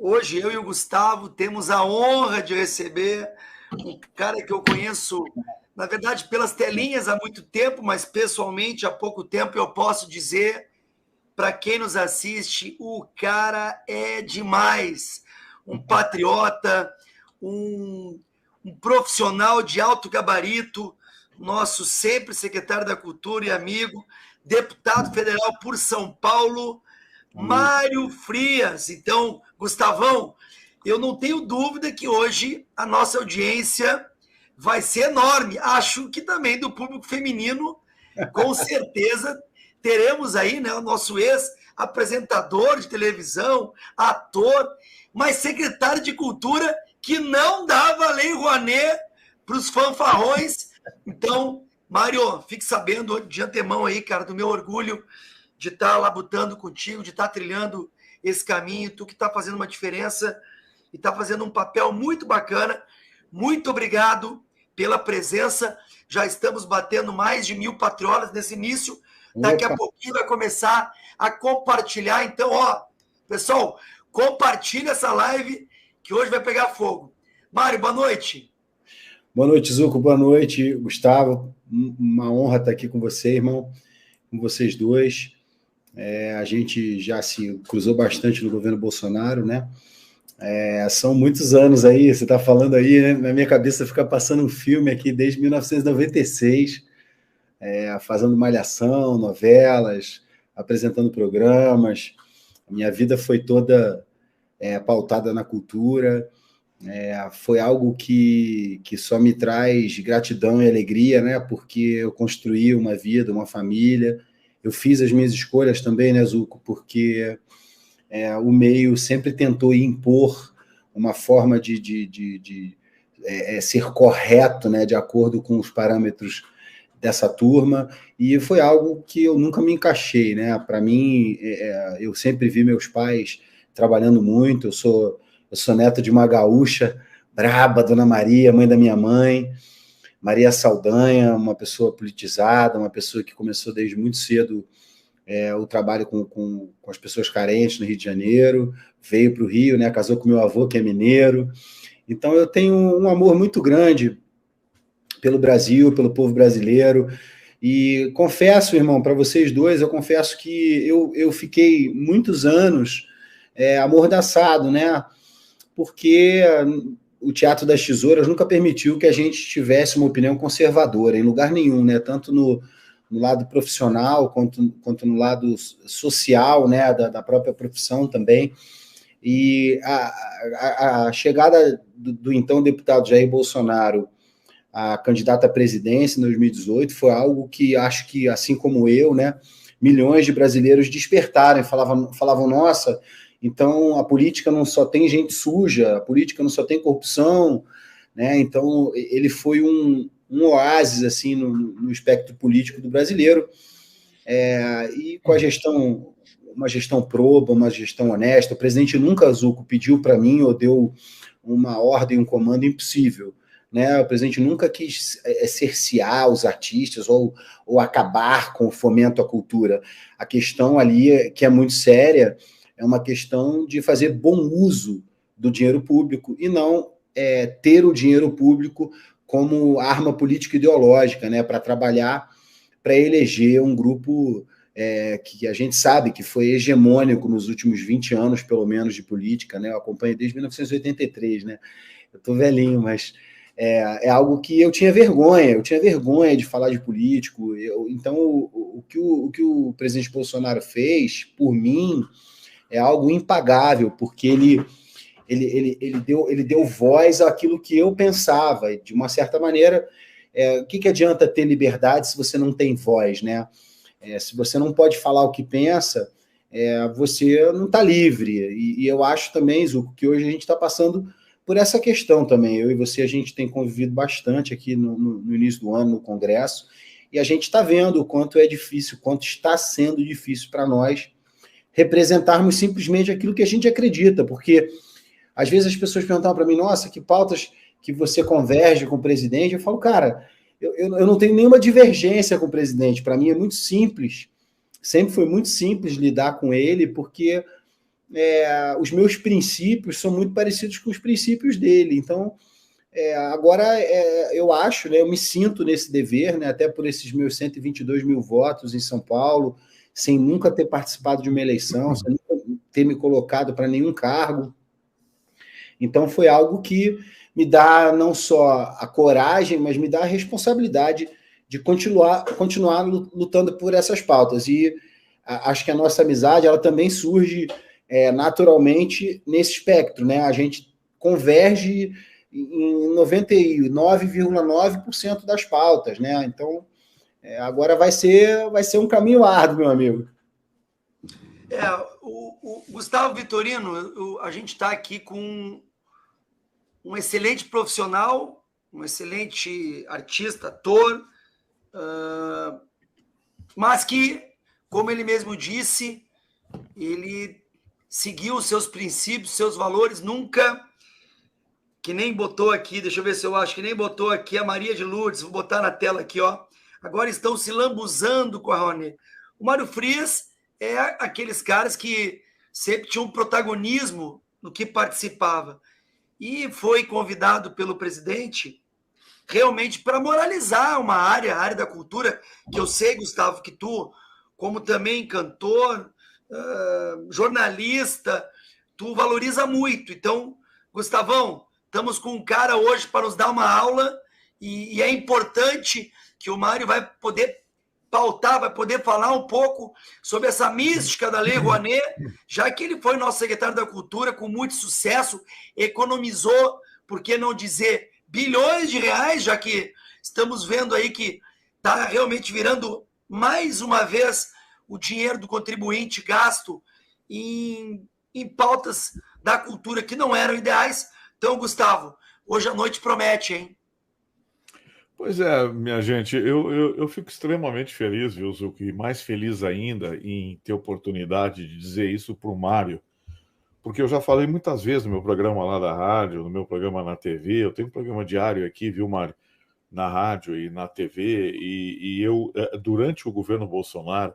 Hoje eu e o Gustavo temos a honra de receber um cara que eu conheço, na verdade, pelas telinhas há muito tempo, mas pessoalmente há pouco tempo eu posso dizer, para quem nos assiste, o cara é demais. Um patriota, um, um profissional de alto gabarito, nosso sempre secretário da Cultura e amigo, deputado federal por São Paulo, Mário Frias. Então, Gustavão, eu não tenho dúvida que hoje a nossa audiência vai ser enorme. Acho que também do público feminino, com certeza, teremos aí, né, o nosso ex-apresentador de televisão, ator, mas secretário de Cultura que não dava a Lei Rouanet para os fanfarrões. Então, Mário, fique sabendo de antemão aí, cara, do meu orgulho de estar labutando contigo, de estar trilhando esse caminho, tu que está fazendo uma diferença e está fazendo um papel muito bacana. Muito obrigado pela presença. Já estamos batendo mais de 1.000 patriotas nesse início. Daqui a pouquinho vai começar a compartilhar. Então, ó, pessoal, compartilha essa live que hoje vai pegar fogo. Mário, boa noite. Boa noite, Zuco. Boa noite, Gustavo. Uma honra estar aqui com você, irmão, com vocês dois. A gente já se cruzou bastante no governo Bolsonaro, né? São muitos anos aí, você está falando aí, né? Na minha cabeça fica passando um filme aqui desde 1996, fazendo malhação, novelas, apresentando programas. A minha vida foi toda pautada na cultura. Foi algo que só me traz gratidão e alegria, né? Porque eu construí uma vida, uma família. Eu fiz as minhas escolhas também, né, Zuco? Porque o meio sempre tentou impor uma forma de ser correto, né, de acordo com os parâmetros dessa turma, e foi algo que eu nunca me encaixei, né? Para mim, eu sempre vi meus pais trabalhando muito. Eu sou neto de uma gaúcha braba, Dona Maria, mãe da minha mãe, Maria Saldanha, uma pessoa politizada, uma pessoa que começou desde muito cedo o trabalho com as pessoas carentes no Rio de Janeiro, veio para o Rio, né, casou com meu avô, que é mineiro. Então eu tenho um amor muito grande pelo Brasil, pelo povo brasileiro, e confesso, irmão, para vocês dois, eu confesso que eu fiquei muitos anos amordaçado, né, porque o Teatro das Tesouras nunca permitiu que a gente tivesse uma opinião conservadora, em lugar nenhum, né? Tanto no lado profissional, quanto no lado social, né? Da própria profissão também. E a chegada do então deputado Jair Bolsonaro a candidato à presidência em 2018 foi algo que acho que, assim como eu, né? Milhões de brasileiros despertaram e falavam, nossa, então a política não só tem gente suja, a política não só tem corrupção, né? Então ele foi um oásis assim no espectro político do brasileiro, e com uma gestão proba, uma gestão honesta. O presidente nunca, Zuco, pediu para mim ou deu uma ordem, um comando impossível, né? O presidente nunca quis cercear os artistas ou acabar com o fomento à cultura. A questão ali, que é muito séria, é uma questão de fazer bom uso do dinheiro público e não ter o dinheiro público como arma política ideológica, né, para trabalhar, para eleger um grupo que a gente sabe que foi hegemônico nos últimos 20 anos, pelo menos, de política, né? Eu acompanho desde 1983, né? Eu estou velhinho, mas é algo que eu tinha vergonha de falar de político. Então, o que o presidente Bolsonaro fez, por mim, é algo impagável, porque ele deu voz àquilo que eu pensava. De uma certa maneira, o que adianta ter liberdade se você não tem voz, né? Se você não pode falar o que pensa, você não está livre. E eu acho também, Zuco, que hoje a gente está passando por essa questão também. Eu e você, a gente tem convivido bastante aqui no início do ano, no Congresso, e a gente está vendo o quanto é difícil, o quanto está sendo difícil para nós representarmos simplesmente aquilo que a gente acredita, porque às vezes as pessoas perguntam para mim, nossa, que pautas que você converge com o presidente. Eu falo, cara, eu não tenho nenhuma divergência com o presidente. Para mim é muito simples, sempre foi muito simples lidar com ele, porque os meus princípios são muito parecidos com os princípios dele. Então, agora eu acho, né, eu me sinto nesse dever, né, até por esses meus 122 mil votos em São Paulo, sem nunca ter participado de uma eleição, sem nunca ter me colocado para nenhum cargo. Então, foi algo que me dá não só a coragem, mas me dá a responsabilidade de continuar lutando por essas pautas. E acho que a nossa amizade ela também surge naturalmente nesse espectro, né? A gente converge em 99,9% das pautas, né? Então, agora vai ser um caminho árduo, meu amigo. O Gustavo Vitorino, a gente está aqui com um excelente profissional, um excelente artista, ator, mas que, como ele mesmo disse, ele seguiu os seus princípios, seus valores, nunca, que nem botou aqui, deixa eu ver se eu acho, que nem botou aqui a Maria de Lourdes, vou botar na tela aqui, ó. Agora estão se lambuzando com a Rouanet. O Mário Frias é aqueles caras que sempre tinham um protagonismo no que participava. E foi convidado pelo presidente realmente para moralizar uma área, a área da cultura, que eu sei, Gustavo, que tu, como também cantor, jornalista, tu valoriza muito. Então, Gustavão, estamos com um cara hoje para nos dar uma aula e é importante que o Mário vai poder pautar, vai poder falar um pouco sobre essa mística da Lei Rouanet, já que ele foi nosso secretário da Cultura com muito sucesso, economizou, por que não dizer, bilhões de reais, já que estamos vendo aí que está realmente virando mais uma vez o dinheiro do contribuinte gasto em pautas da cultura que não eram ideais. Então, Gustavo, hoje a noite promete, hein? Pois é, minha gente, eu fico extremamente feliz, viu, Zucco, e mais feliz ainda em ter oportunidade de dizer isso para o Mário, porque eu já falei muitas vezes no meu programa lá da rádio, no meu programa na TV, eu tenho um programa diário aqui, viu, Mário, na rádio e na TV, e eu, durante o governo Bolsonaro,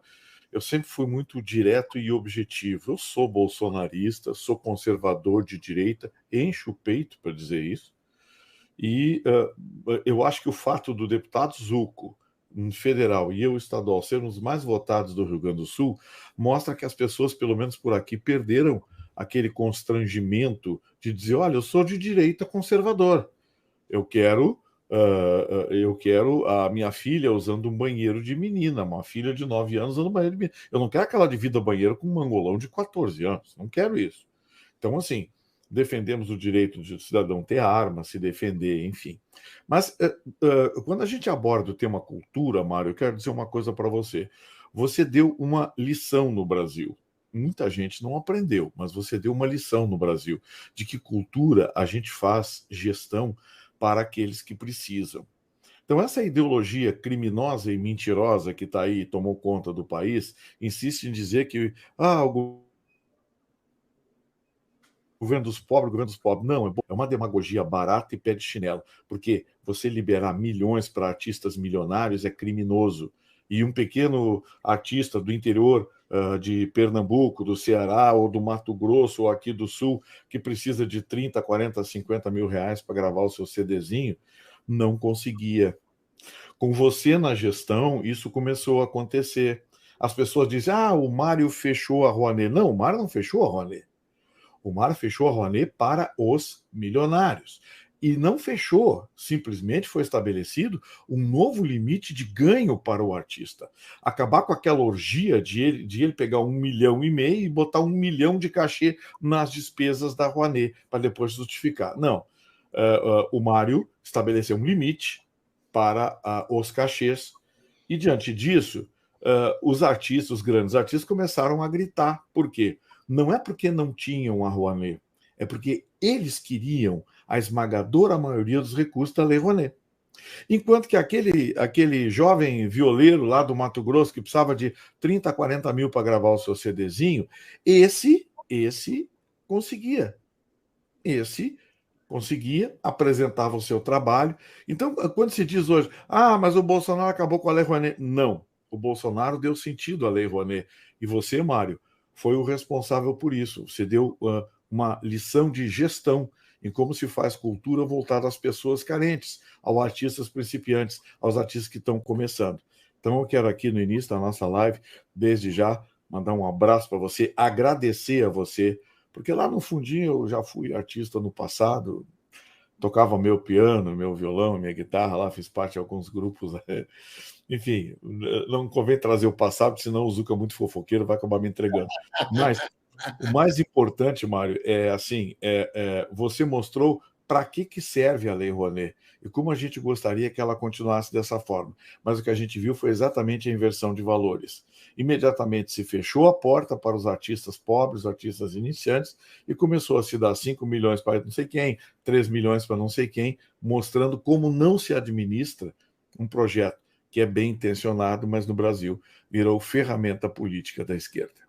eu sempre fui muito direto e objetivo. Eu sou bolsonarista, sou conservador de direita, encho o peito para dizer isso. E eu acho que o fato do deputado Zucco, federal, e eu, estadual, sermos os mais votados do Rio Grande do Sul, mostra que as pessoas, pelo menos por aqui, perderam aquele constrangimento de dizer, olha, eu sou de direita conservador. Eu quero a minha filha usando um banheiro de menina, uma filha de 9 anos usando um banheiro de menina. Eu não quero que ela divida banheiro com um mangolão de 14 anos. Não quero isso. Então, assim, defendemos o direito do cidadão ter arma, se defender, enfim. Mas quando a gente aborda o tema cultura, Mário, eu quero dizer uma coisa para você. Você deu uma lição no Brasil. Muita gente não aprendeu, mas você deu uma lição no Brasil de que cultura a gente faz gestão para aqueles que precisam. Então, essa ideologia criminosa e mentirosa que está aí, tomou conta do país, insiste em dizer que o governo dos pobres. Não, é uma demagogia barata e pé de chinelo, porque você liberar milhões para artistas milionários é criminoso. E um pequeno artista do interior de Pernambuco, do Ceará, ou do Mato Grosso, ou aqui do Sul, que precisa de 30, 40, 50 mil reais para gravar o seu CDzinho, não conseguia. Com você na gestão, isso começou a acontecer. As pessoas dizem, o Mário fechou a Rouanet. Não, o Mário não fechou a Rouanet. O Mário fechou a Rouanet para os milionários. E não fechou, simplesmente foi estabelecido um novo limite de ganho para o artista. Acabar com aquela orgia de ele pegar 1,5 milhão e botar 1 milhão de cachê nas despesas da Rouanet, para depois justificar. Não. O Mário estabeleceu um limite para os cachês, e diante disso, os artistas, os grandes artistas, começaram a gritar. Por quê? Não é porque não tinham a Rouanet, é porque eles queriam a esmagadora maioria dos recursos da Lei Rouanet. Enquanto que aquele jovem violeiro lá do Mato Grosso, que precisava de 30, 40 mil para gravar o seu CDzinho, esse conseguia. Esse conseguia, apresentava o seu trabalho. Então, quando se diz hoje, mas o Bolsonaro acabou com a Lei Rouanet. Não, o Bolsonaro deu sentido à Lei Rouanet. E você, Mário, foi o responsável por isso. Você deu uma lição de gestão em como se faz cultura voltada às pessoas carentes, aos artistas principiantes, aos artistas que estão começando. Então, eu quero aqui no início da nossa live, desde já, mandar um abraço para você, agradecer a você, porque lá no fundinho eu já fui artista no passado, tocava meu piano, meu violão, minha guitarra lá, fiz parte de alguns grupos. Enfim, não convém trazer o passado, senão o Zuca é muito fofoqueiro, vai acabar me entregando. Mas o mais importante, Mário, é assim, você mostrou para que serve a Lei Rouanet e como a gente gostaria que ela continuasse dessa forma. Mas o que a gente viu foi exatamente a inversão de valores. Imediatamente se fechou a porta para os artistas pobres, os artistas iniciantes, e começou a se dar 5 milhões para não sei quem, 3 milhões para não sei quem, mostrando como não se administra um projeto que é bem intencionado, mas no Brasil virou ferramenta política da esquerda.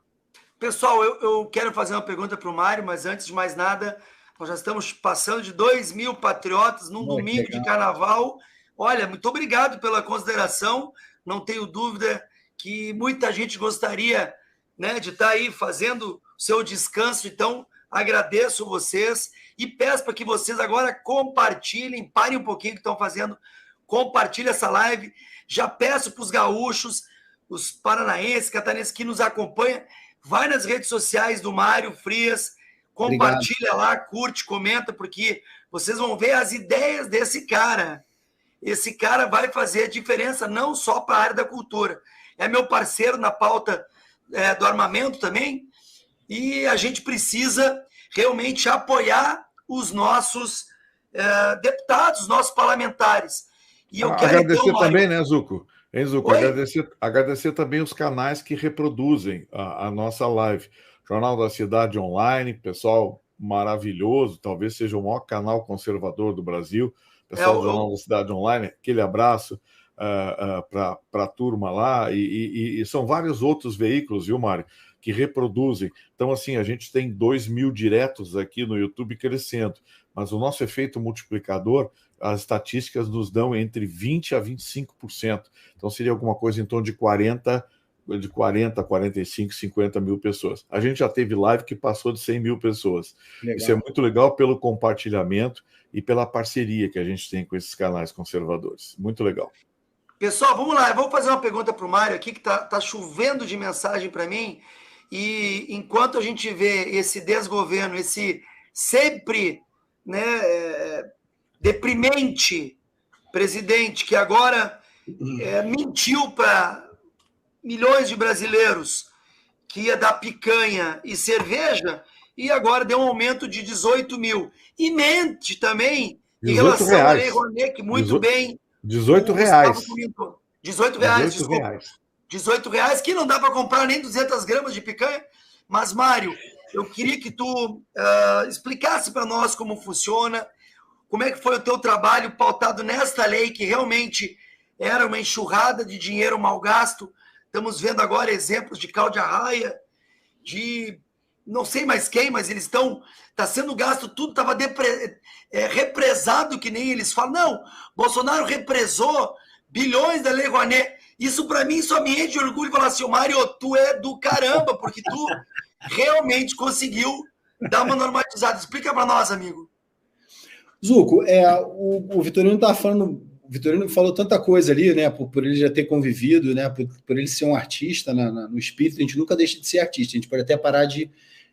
Pessoal, eu quero fazer uma pergunta para o Mário, mas antes de mais nada, nós já estamos passando de 2.000 patriotas num domingo de carnaval. Olha, muito obrigado pela consideração. Não tenho dúvida que muita gente gostaria, né, de estar aí fazendo o seu descanso. Então, agradeço vocês e peço para que vocês agora compartilhem, parem um pouquinho que estão fazendo, compartilhem essa live. Já peço para os gaúchos, os paranaenses, catarinenses que nos acompanham, vai nas redes sociais do Mário Frias, compartilha lá, curte, comenta, porque vocês vão ver as ideias desse cara. Esse cara vai fazer a diferença não só para a área da cultura. É meu parceiro na pauta do armamento também, e a gente precisa realmente apoiar os nossos deputados, os nossos parlamentares. E eu quero agradecer então, também, né, Zuco? Hein, Zuco? Agradecer também os canais que reproduzem a nossa live. Jornal da Cidade Online, pessoal maravilhoso, talvez seja o maior canal conservador do Brasil. Pessoal do Jornal da Cidade Online, aquele abraço para a turma lá. E são vários outros veículos, viu, Mário, que reproduzem. Então, assim, a gente tem 2.000 diretos aqui no YouTube crescendo, mas o nosso efeito multiplicador, as estatísticas nos dão entre 20% a 25%. Então, seria alguma coisa em torno de 40, 45, 50 mil pessoas. A gente já teve live que passou de 100 mil pessoas. Legal. Isso é muito legal pelo compartilhamento e pela parceria que a gente tem com esses canais conservadores. Muito legal. Pessoal, vamos lá. Eu vou fazer uma pergunta para o Mário aqui, que tá chovendo de mensagem para mim. E enquanto a gente vê esse desgoverno, esse sempre, né, deprimente presidente que agora mentiu para milhões de brasileiros que ia dar picanha e cerveja, e agora deu um aumento de 18 mil. E mente também em relação à Lei Rouanet, que muito bem... 18 reais. 18 reais, desculpa. 18 reais, que não dá para comprar nem 200 gramas de picanha. Mas, Mário, eu queria que tu explicasse para nós como funciona, como é que foi o teu trabalho pautado nesta lei, que realmente era uma enxurrada de dinheiro mal gasto. Estamos vendo agora exemplos de Cláudia Raia, de não sei mais quem, mas eles estão... Está sendo gasto tudo, estava represado, que nem eles falam. Não, Bolsonaro represou bilhões da Lei Rouanet. Isso, para mim, só me enche de orgulho falar assim, Mário, tu é do caramba, porque tu realmente conseguiu dar uma normatizada. Explica para nós, amigo. Zuco, o Vitorino está falando... O Vitorino falou tanta coisa ali, né? Por ele já ter convivido, né? Por ele ser um artista no espírito, a gente nunca deixa de ser artista. A gente pode até parar de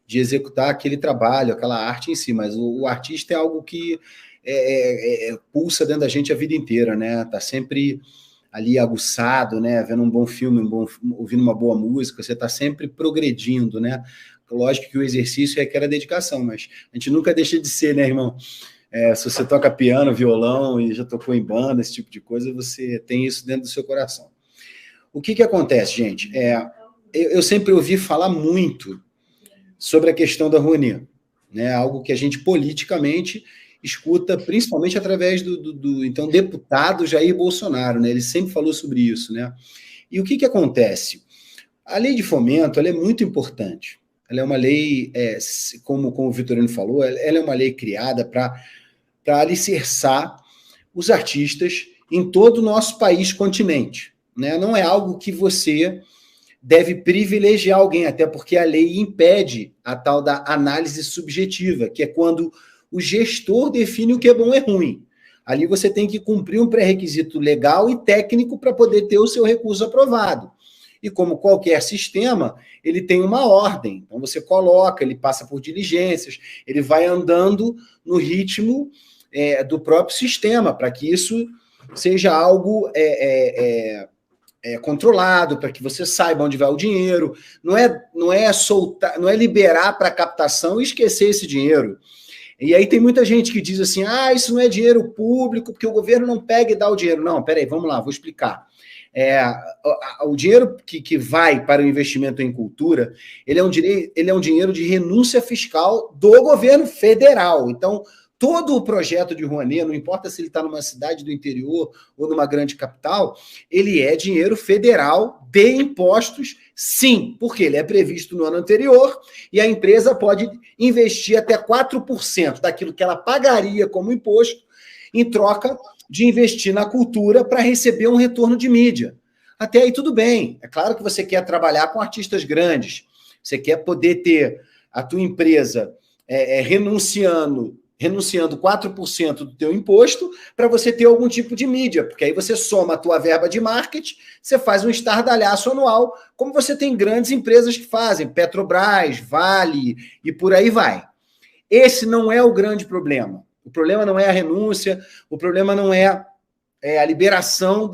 executar aquele trabalho, aquela arte em si, mas o artista é algo que pulsa dentro da gente a vida inteira, né? Tá sempre ali aguçado, né? Vendo um bom filme, ouvindo uma boa música, você tá sempre progredindo, né? Lógico que o exercício requer a dedicação, mas a gente nunca deixa de ser, né, irmão? Se você toca piano, violão e já tocou em banda, esse tipo de coisa, você tem isso dentro do seu coração. O que acontece, gente? Eu sempre ouvi falar muito sobre a questão da Rouanet, né? Algo que a gente politicamente escuta, principalmente através do então deputado Jair Bolsonaro, né? Ele sempre falou sobre isso, né? E o que acontece? A lei de fomento, ela é muito importante. Ela é uma lei, como o Vitorino falou, ela é uma lei criada para alicerçar os artistas em todo o nosso país continente, né? Não é algo que você deve privilegiar alguém, até porque a lei impede a tal da análise subjetiva, que é quando o gestor define o que é bom e ruim. Ali você tem que cumprir um pré-requisito legal e técnico para poder ter o seu recurso aprovado. E como qualquer sistema, ele tem uma ordem. Então você coloca, ele passa por diligências, ele vai andando no ritmo do próprio sistema, para que isso seja algo controlado, para que você saiba onde vai o dinheiro. Não é soltar, não é liberar para captação e esquecer esse dinheiro. E aí tem muita gente que diz assim, isso não é dinheiro público, porque o governo não pega e dá o dinheiro. Não, peraí, vamos lá, vou explicar. O dinheiro que vai para o investimento em cultura, ele é um dinheiro de renúncia fiscal do governo federal. Então, todo o projeto de Rouanet, não importa se ele está numa cidade do interior ou numa grande capital, ele é dinheiro federal de impostos, sim, porque ele é previsto no ano anterior e a empresa pode investir até 4% daquilo que ela pagaria como imposto em troca de investir na cultura para receber um retorno de mídia. Até aí tudo bem. É claro que você quer trabalhar com artistas grandes, você quer poder ter a tua empresa renunciando 4% do teu imposto para você ter algum tipo de mídia, porque aí você soma a tua verba de marketing, você faz um estardalhaço anual, como você tem grandes empresas que fazem, Petrobras, Vale e por aí vai. Esse não é o grande problema. O problema não é a renúncia, o problema não é a liberação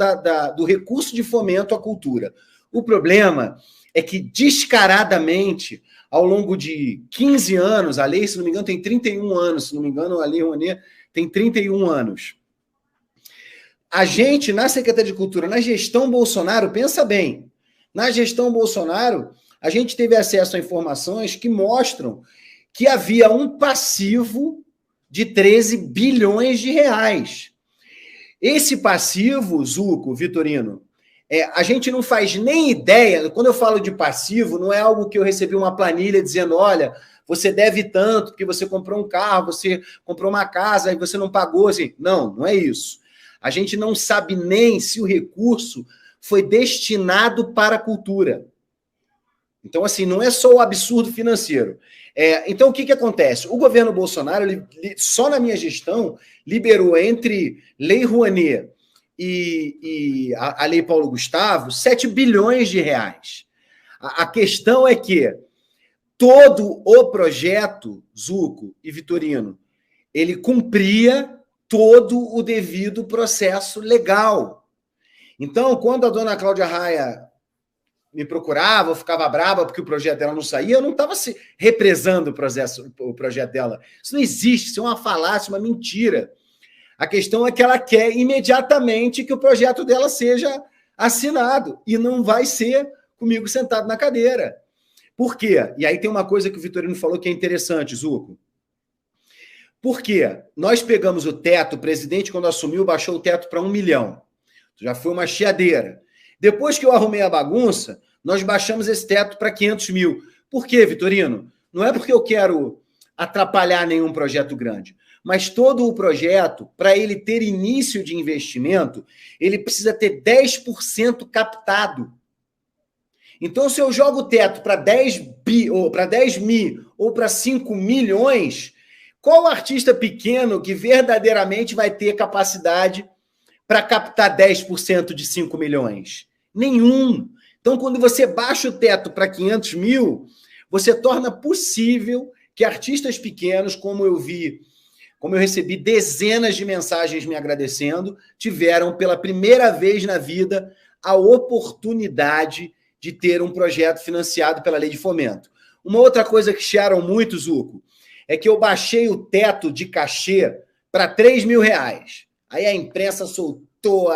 do recurso de fomento à cultura. O problema é que, descaradamente, ao longo de 15 anos, a lei, se não me engano, tem 31 anos, se não me engano, a Lei Rouanet tem 31 anos. A gente, na Secretaria de Cultura, na gestão Bolsonaro, pensa bem, na gestão Bolsonaro, a gente teve acesso a informações que mostram que havia um passivo de 13 bilhões de reais. Esse passivo, Zuco, Vitorino, a gente não faz nem ideia. Quando eu falo de passivo, não é algo que eu recebi uma planilha dizendo, olha, você deve tanto, porque você comprou um carro, você comprou uma casa e você não pagou. Assim. Não é isso. A gente não sabe nem se o recurso foi destinado para a cultura. Então, assim, não é só o absurdo financeiro. Então, o que acontece? O governo Bolsonaro, só na minha gestão, liberou entre Lei Rouanet e a Lei Paulo Gustavo 7 bilhões de reais. A questão é que todo o projeto, Zuco e Vitorino, ele cumpria todo o devido processo legal. Então, quando a dona Cláudia Raia me procurava, eu ficava brava porque o projeto dela não saía, eu não estava represando o projeto dela. Isso não existe, isso é uma falácia, uma mentira. A questão é que ela quer imediatamente que o projeto dela seja assinado, e não vai ser comigo sentado na cadeira. Por quê? E aí tem uma coisa que o Vitorino falou que é interessante, Zuco. Por quê? Nós pegamos o teto, o presidente, quando assumiu, baixou o teto para 1 milhão. Já foi uma chiadeira. Depois que eu arrumei a bagunça, nós baixamos esse teto para 500 mil. Por quê, Vitorino? Não é porque eu quero atrapalhar nenhum projeto grande, mas todo o projeto, para ele ter início de investimento, ele precisa ter 10% captado. Então, se eu jogo o teto para 10 mil ou para 5 milhões, qual artista pequeno que verdadeiramente vai ter capacidade para captar 10% de 5 milhões? Nenhum. Então, quando você baixa o teto para 500 mil, você torna possível que artistas pequenos, como eu recebi dezenas de mensagens me agradecendo, tiveram pela primeira vez na vida a oportunidade de ter um projeto financiado pela Lei de Fomento. Uma outra coisa que chiaram muito, Zuco, é que eu baixei o teto de cachê para 3 mil reais. Aí a imprensa soltou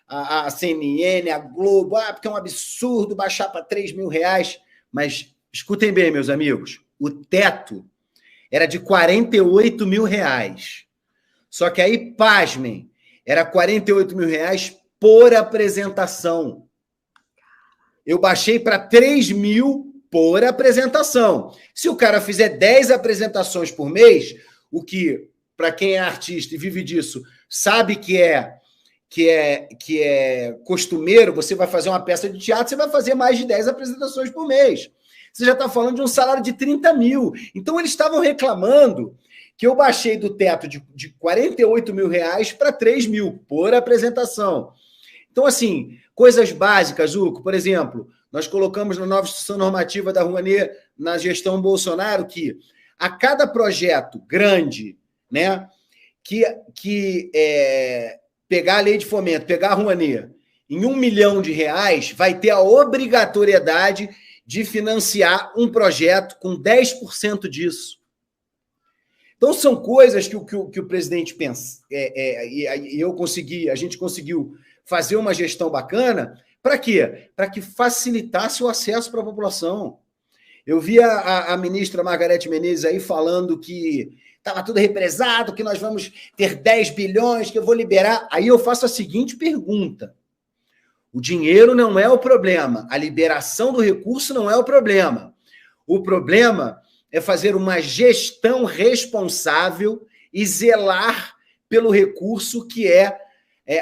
a CNN, a Globo, porque é um absurdo baixar para 3 mil reais. Mas escutem bem, meus amigos, o teto era de 48 mil reais. Só que aí, pasmem, era 48 mil reais por apresentação. Eu baixei para 3 mil por apresentação. Se o cara fizer 10 apresentações por mês, o que, para quem é artista e vive disso, sabe que que é costumeiro, você vai fazer uma peça de teatro, você vai fazer mais de 10 apresentações por mês. Você já está falando de um salário de 30 mil. Então, eles estavam reclamando que eu baixei do teto de 48 mil reais para 3 mil por apresentação. Então, assim, coisas básicas, Zuco, por exemplo, nós colocamos na nova instrução normativa da Rouanet, na gestão Bolsonaro, que a cada projeto grande, né, que pegar a lei de fomento, pegar a Rouanet, em R$1 milhão, vai ter a obrigatoriedade de financiar um projeto com 10% disso. Então, são coisas que o presidente pensa, e a gente conseguiu fazer uma gestão bacana. Para quê? Para que facilitasse o acesso para a população. Eu vi a ministra Margarete Menezes aí falando que estava tudo represado, que nós vamos ter 10 bilhões, que eu vou liberar. Aí eu faço a seguinte pergunta. O dinheiro não é o problema, a liberação do recurso não é o problema. O problema é fazer uma gestão responsável e zelar pelo recurso que é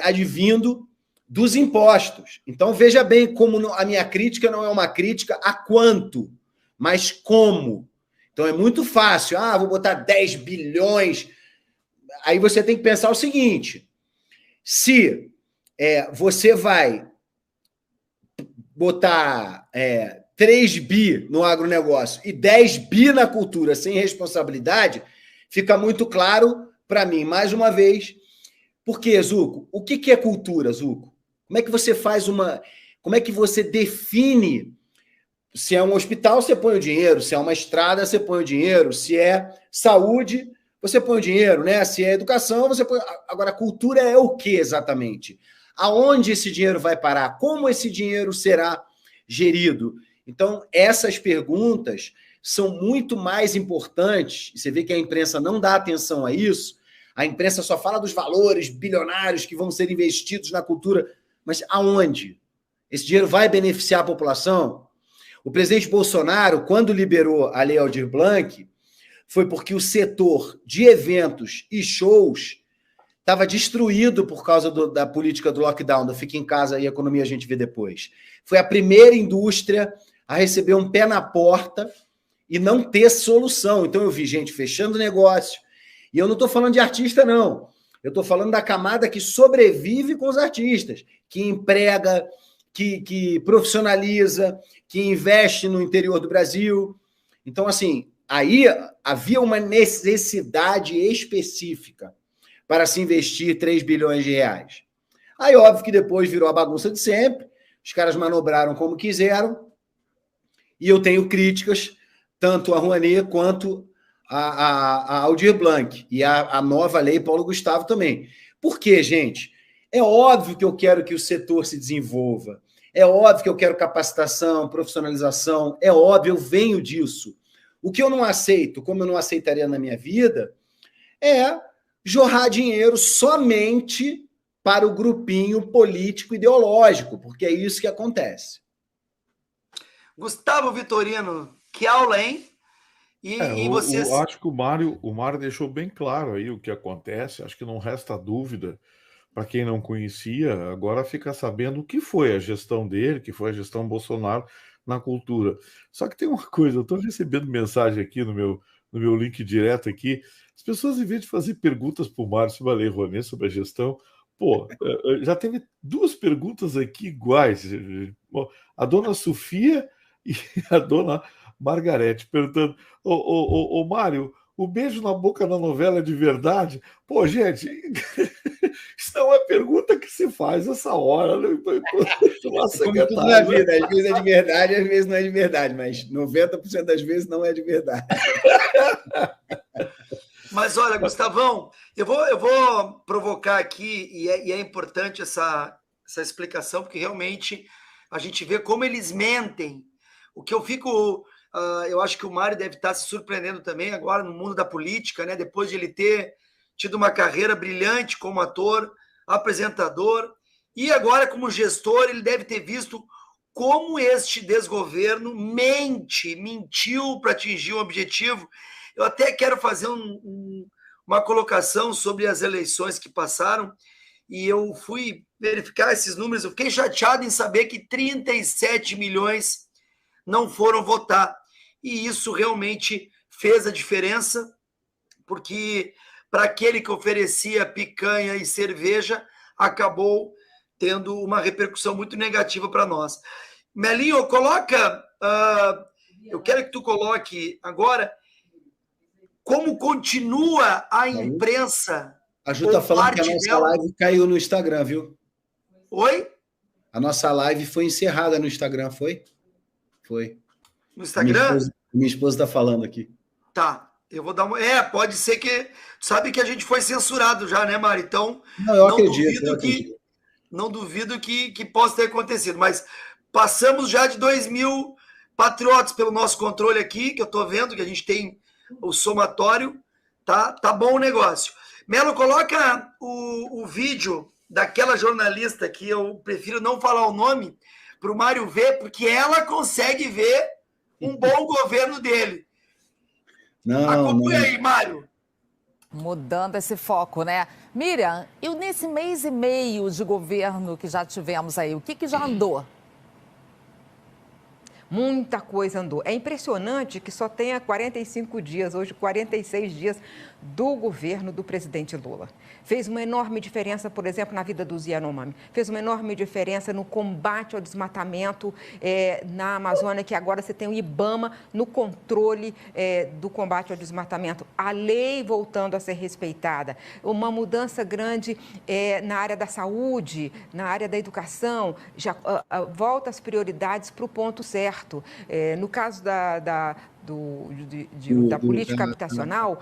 advindo dos impostos. Então, veja bem como a minha crítica não é uma crítica a quanto, mas como. Então, é muito fácil. Vou botar 10 bilhões. Aí você tem que pensar o seguinte, se você vai botar 3 bi no agronegócio e 10 bi na cultura sem responsabilidade, fica muito claro para mim, mais uma vez. Por quê, Zuco? O que é cultura, Zuco? Como é que você faz como é que você define? Se é um hospital, você põe o dinheiro. Se é uma estrada, você põe o dinheiro. Se é saúde, você põe o dinheiro, né? Se é educação, você põe... Agora, cultura é o que exatamente? Aonde esse dinheiro vai parar? Como esse dinheiro será gerido? Então, essas perguntas são muito mais importantes. Você vê que a imprensa não dá atenção a isso. A imprensa só fala dos valores bilionários que vão ser investidos na cultura. Mas aonde? Esse dinheiro vai beneficiar a população? O presidente Bolsonaro, quando liberou a Lei Aldir Blanc, foi porque o setor de eventos e shows estava destruído por causa da política do lockdown, do fica em casa e a economia a gente vê depois. Foi a primeira indústria a receber um pé na porta e não ter solução. Então eu vi gente fechando negócio. E eu não estou falando de artista, não. Eu estou falando da camada que sobrevive com os artistas, que emprega, que profissionaliza, que investe no interior do Brasil. Então, assim, aí havia uma necessidade específica para se investir 3 bilhões de reais. Aí, óbvio que depois virou a bagunça de sempre, os caras manobraram como quiseram, e eu tenho críticas, tanto a Rouanet quanto a Aldir Blanc, e a nova lei Paulo Gustavo também. Por quê, gente? É óbvio que eu quero que o setor se desenvolva, é óbvio que eu quero capacitação, profissionalização, é óbvio, eu venho disso. O que eu não aceito, como eu não aceitaria na minha vida, é jorrar dinheiro somente para o grupinho político ideológico, porque é isso que acontece. Gustavo Vitorino, que aula, hein? E vocês... Eu acho que o Mário deixou bem claro aí o que acontece, acho que não resta dúvida. Para quem não conhecia, agora fica sabendo o que foi a gestão dele, que foi a gestão Bolsonaro na cultura. Só que tem uma coisa, eu estou recebendo mensagem aqui no meu link direto aqui, as pessoas, em vez de fazer perguntas para o Mário sobre a Lei Rouanet, sobre a gestão, já teve 2 perguntas aqui iguais. A dona Sofia e a dona Margarete perguntando, ô Mário, o beijo na boca na novela é de verdade? Pô, gente, isso não é pergunta que se faz essa hora. Né? Como tudo na vida, às vezes é de verdade, às vezes não é de verdade, mas 90% das vezes não é de verdade. Mas olha, Gustavão, eu vou provocar aqui, e é importante essa explicação, porque realmente a gente vê como eles mentem. O que eu fico... eu acho que o Mário deve estar se surpreendendo também agora no mundo da política, né? Depois de ele ter tido uma carreira brilhante como ator, apresentador, e agora como gestor, ele deve ter visto como este desgoverno mentiu para atingir um objetivo. Eu até quero fazer uma colocação sobre as eleições que passaram, e eu fui verificar esses números, eu fiquei chateado em saber que 37 milhões não foram votar. E isso realmente fez a diferença, porque para aquele que oferecia picanha e cerveja, acabou tendo uma repercussão muito negativa para nós. Melinho, coloca... eu quero que tu coloque agora como continua a imprensa. A Ju está falando que a nossa live caiu no Instagram, viu? Oi? A nossa live foi encerrada no Instagram, foi? Foi. No Instagram? Minha esposa está falando aqui. Tá. Eu vou dar uma... pode ser que... Sabe que a gente foi censurado já, né, Mari? Então, não acredito. Não duvido que possa ter acontecido. Mas passamos já de 2.000 patriotas pelo nosso controle aqui, que eu estou vendo que a gente tem o somatório. Tá bom o negócio. Melo, coloca o vídeo daquela jornalista que eu prefiro não falar o nome, para o Mário ver, porque ela consegue ver um bom governo dele. Acompanha aí, Mário. Mudando esse foco, né? Miriam, e nesse mês e meio de governo que já tivemos aí, o que já andou? Muita coisa andou. É impressionante que só tenha 45 dias, hoje 46 dias, do governo do presidente Lula. Fez uma enorme diferença, por exemplo, na vida dos Yanomami. Fez uma enorme diferença no combate ao desmatamento na Amazônia, que agora você tem o IBAMA no controle do combate ao desmatamento. A lei voltando a ser respeitada. Uma mudança grande na área da saúde, na área da educação. Já volta as prioridades para o ponto certo. No caso da política habitacional,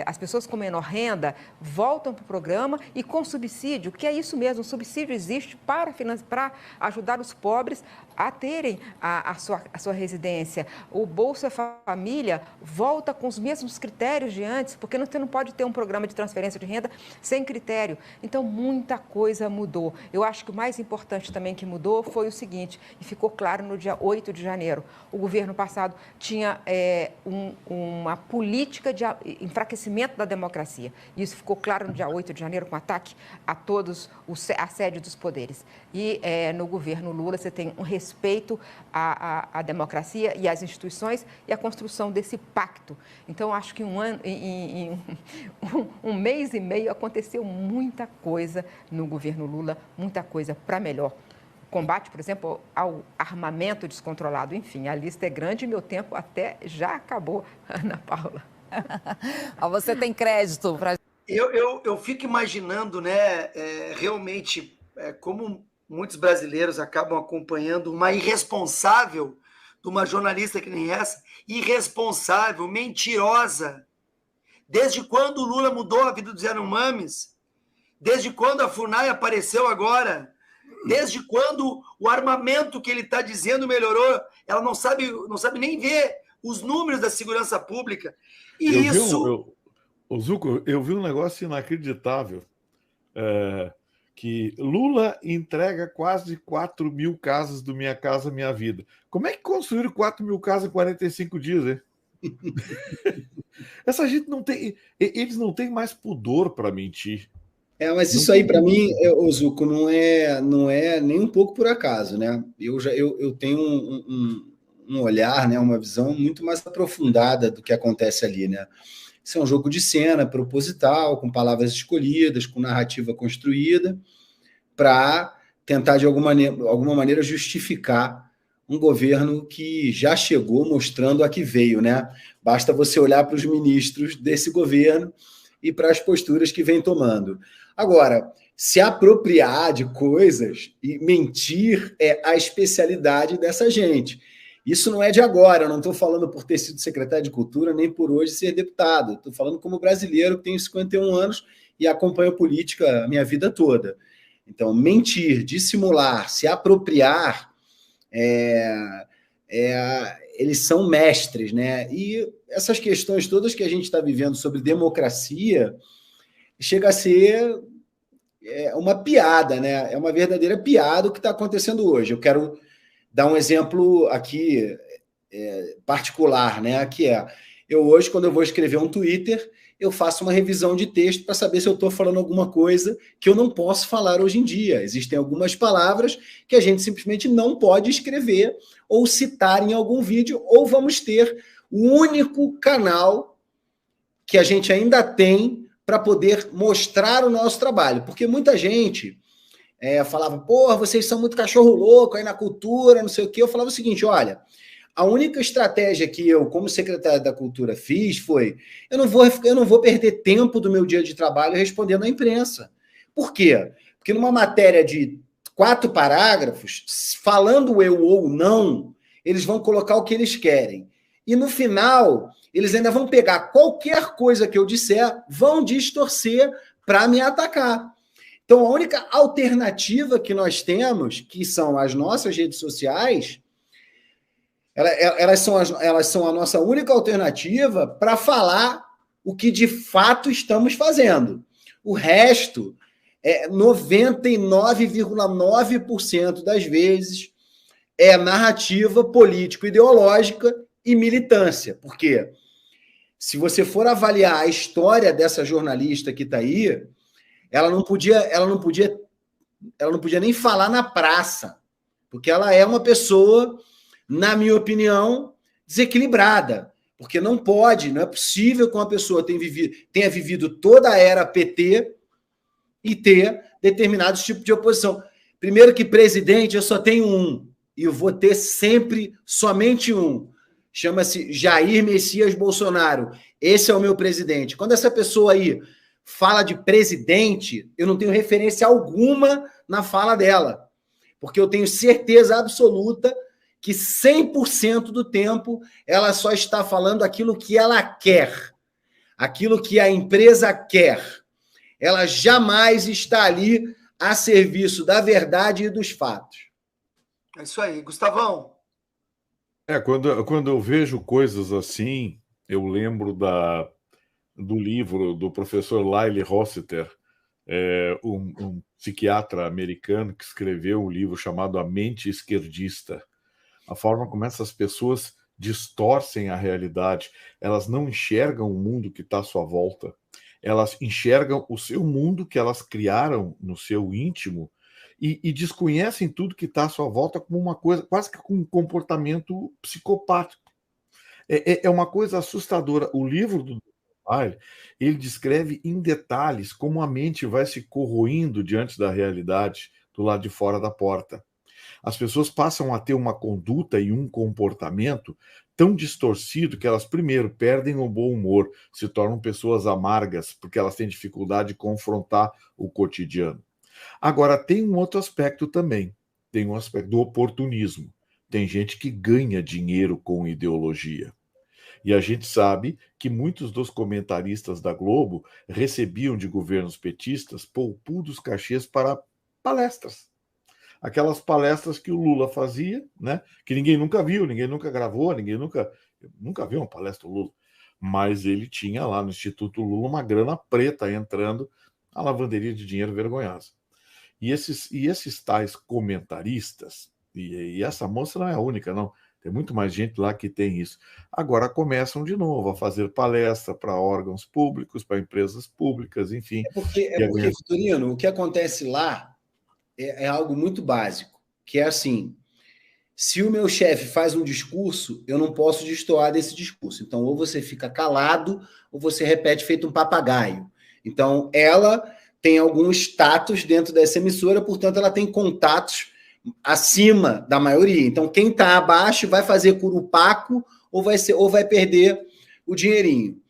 as pessoas com menor renda voltam para o programa e com subsídio, que é isso mesmo, o subsídio existe para ajudar os pobres a terem a sua residência. O Bolsa Família volta com os mesmos critérios de antes, porque você não pode ter um programa de transferência de renda sem critério. Então, muita coisa mudou. Eu acho que o mais importante também que mudou foi o seguinte, e ficou claro no dia 8 de janeiro. O governo passado tinha uma política de enfraquecimento da democracia. Isso ficou claro no dia 8 de janeiro, com ataque a todos a sede dos poderes. E no governo Lula você tem um respeito à democracia e às instituições e a construção desse pacto. Então, acho que em um mês e meio aconteceu muita coisa no governo Lula, muita coisa para melhor. Combate, por exemplo, ao armamento descontrolado. Enfim, a lista é grande e meu tempo até já acabou, Ana Paula. Você tem crédito para... Eu fico imaginando, né, realmente, como muitos brasileiros acabam acompanhando uma irresponsável de uma jornalista que nem essa, irresponsável, mentirosa. Desde quando o Lula mudou a vida dos Yanomamis? Desde quando a FUNAI apareceu agora? Desde quando o armamento que ele está dizendo melhorou? Ela não sabe nem ver os números da segurança pública. E Zuco, eu vi um negócio inacreditável, que Lula entrega quase 4.000 casas do Minha Casa Minha Vida. Como é que construíram 4.000 casas em 45 dias, hein? Essa gente não tem... Eles não têm mais pudor para mentir. Mas isso aí, para mim, Zuco, não é nem um pouco por acaso, né? Eu tenho um olhar, né, uma visão muito mais aprofundada do que acontece ali, né? Isso é um jogo de cena proposital, com palavras escolhidas, com narrativa construída, para tentar, de alguma maneira, justificar um governo que já chegou mostrando a que veio, né? Basta você olhar para os ministros desse governo e para as posturas que vem tomando. Agora, se apropriar de coisas e mentir é a especialidade dessa gente. Isso não é de agora, eu não estou falando por ter sido secretário de Cultura, nem por hoje ser deputado. Estou falando como brasileiro que tenho 51 anos e acompanho política a minha vida toda. Então, mentir, dissimular, se apropriar, eles são mestres, né? E essas questões todas que a gente está vivendo sobre democracia chega a ser uma piada, né? É uma verdadeira piada o que está acontecendo hoje. Eu quero dar um exemplo aqui particular, né? Que eu hoje, quando eu vou escrever um Twitter, eu faço uma revisão de texto para saber se eu estou falando alguma coisa que eu não posso falar hoje em dia. Existem algumas palavras que a gente simplesmente não pode escrever ou citar em algum vídeo, ou vamos ter o único canal que a gente ainda tem para poder mostrar o nosso trabalho. Porque muita gente falava, porra, vocês são muito cachorro louco aí na cultura, não sei o quê. Eu falava o seguinte, olha, a única estratégia que eu, como secretário da Cultura, fiz foi, eu não vou perder tempo do meu dia de trabalho respondendo à imprensa. Por quê? Porque numa matéria de 4 parágrafos, falando eu ou não, eles vão colocar o que eles querem. E no final, eles ainda vão pegar qualquer coisa que eu disser, vão distorcer para me atacar. Então, a única alternativa que nós temos, que são as nossas redes sociais, elas são a nossa única alternativa para falar o que de fato estamos fazendo. O resto, 99,9% das vezes, é narrativa político-ideológica e militância. Por quê? Se você for avaliar a história dessa jornalista que está aí, ela não podia nem falar na praça, porque ela é uma pessoa, na minha opinião, desequilibrada, porque não é possível que uma pessoa tenha vivido toda a era PT e ter determinados tipos de oposição. Primeiro que presidente eu só tenho um, e eu vou ter sempre somente um. Chama-se Jair Messias Bolsonaro. Esse é o meu presidente. Quando essa pessoa aí fala de presidente, eu não tenho referência alguma na fala dela, porque eu tenho certeza absoluta que 100% do tempo ela só está falando aquilo que ela quer, aquilo que a empresa quer. Ela jamais está ali a serviço da verdade e dos fatos. É isso aí. Gustavão? Quando eu vejo coisas assim, eu lembro do livro do professor Lyle Rossiter, um psiquiatra americano que escreveu um livro chamado A Mente Esquerdista. A forma como essas pessoas distorcem a realidade. Elas não enxergam o mundo que está à sua volta. Elas enxergam o seu mundo que elas criaram no seu íntimo e desconhecem tudo que está à sua volta como uma coisa, quase que com um comportamento psicopático. É uma coisa assustadora. O livro do Lyle, ele descreve em detalhes como a mente vai se corroendo diante da realidade do lado de fora da porta. As pessoas passam a ter uma conduta e um comportamento tão distorcido que elas, primeiro, perdem o bom humor, se tornam pessoas amargas, porque elas têm dificuldade de confrontar o cotidiano. Agora, tem um outro aspecto também, tem um aspecto do oportunismo. Tem gente que ganha dinheiro com ideologia. E a gente sabe que muitos dos comentaristas da Globo recebiam de governos petistas poupudos cachês para palestras. Aquelas palestras que o Lula fazia, né? Que ninguém nunca viu, ninguém nunca gravou, ninguém nunca viu uma palestra do Lula. Mas ele tinha lá no Instituto Lula uma grana preta entrando, a lavanderia de dinheiro vergonhosa. E esses tais comentaristas, e essa moça não é a única, não. Tem muito mais gente lá que tem isso. Agora começam de novo a fazer palestra para órgãos públicos, para empresas públicas, enfim. Porque, Vitorino, o que acontece lá é algo muito básico, que é assim, se o meu chefe faz um discurso, eu não posso destoar desse discurso. Então, ou você fica calado, ou você repete feito um papagaio. Então, ela tem algum status dentro dessa emissora, portanto, ela tem contatos acima da maioria. Então, quem está abaixo vai fazer curupaco ou vai perder o dinheirinho.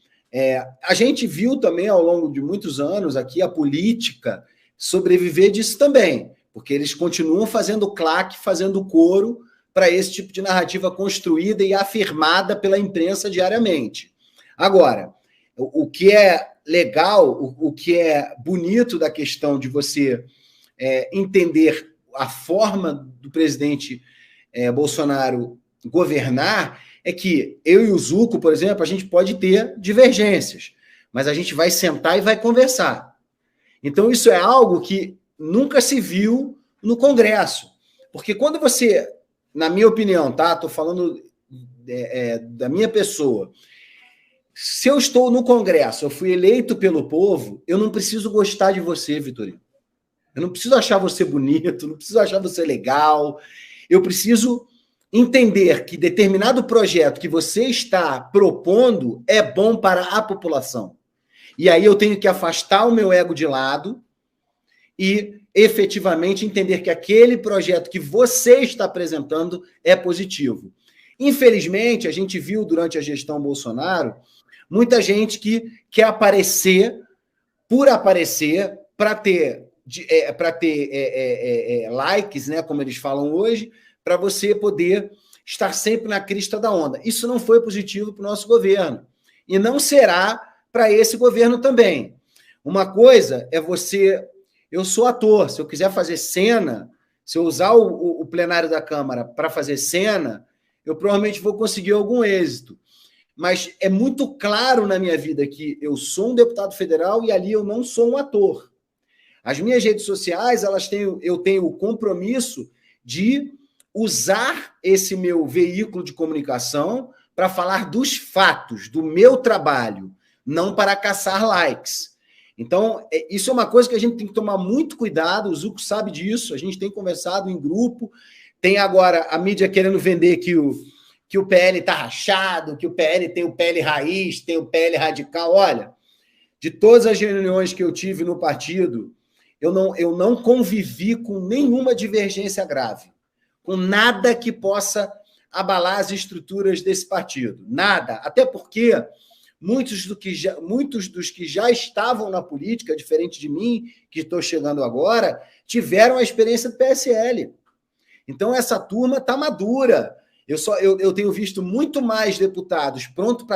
A gente viu também, ao longo de muitos anos aqui, a política sobreviver disso também, porque eles continuam fazendo claque, fazendo coro para esse tipo de narrativa construída e afirmada pela imprensa diariamente. Agora, o que é legal, o que é bonito da questão de você entender a forma do presidente Bolsonaro governar é que eu e o Zucco, por exemplo, a gente pode ter divergências, mas a gente vai sentar e vai conversar. Então, isso é algo que nunca se viu no Congresso. Porque quando você, na minha opinião, tá? Estou falando da minha pessoa, Se eu estou no Congresso, eu fui eleito pelo povo, eu não preciso gostar de você, Vitorino. Eu não preciso achar você bonito, não preciso achar você legal. Eu preciso entender que determinado projeto que você está propondo é bom para a população. E aí eu tenho que afastar o meu ego de lado e efetivamente entender que aquele projeto que você está apresentando é positivo. Infelizmente, a gente viu durante a gestão Bolsonaro muita gente que quer aparecer por aparecer para ter likes, né, como eles falam hoje, para você poder estar sempre na crista da onda. Isso não foi positivo para o nosso governo. E não será para esse governo também. Uma coisa é você... Eu sou ator, se eu quiser fazer cena, se eu usar o plenário da Câmara para fazer cena, eu provavelmente vou conseguir algum êxito. Mas é muito claro na minha vida que eu sou um deputado federal e ali eu não sou um ator. As minhas redes sociais, eu tenho o compromisso de usar esse meu veículo de comunicação para falar dos fatos, do meu trabalho, não para caçar likes. Então, isso é uma coisa que a gente tem que tomar muito cuidado, o Zucco sabe disso, a gente tem conversado em grupo, tem agora a mídia querendo vender que o PL está rachado, que o PL tem o PL raiz, tem o PL radical. Olha, de todas as reuniões que eu tive no partido, eu não convivi com nenhuma divergência grave, com nada que possa abalar as estruturas desse partido. Nada. Até porque muitos dos que já estavam na política, diferente de mim, que estou chegando agora, tiveram a experiência do PSL. Então, essa turma está madura. Eu tenho visto muito mais deputados prontos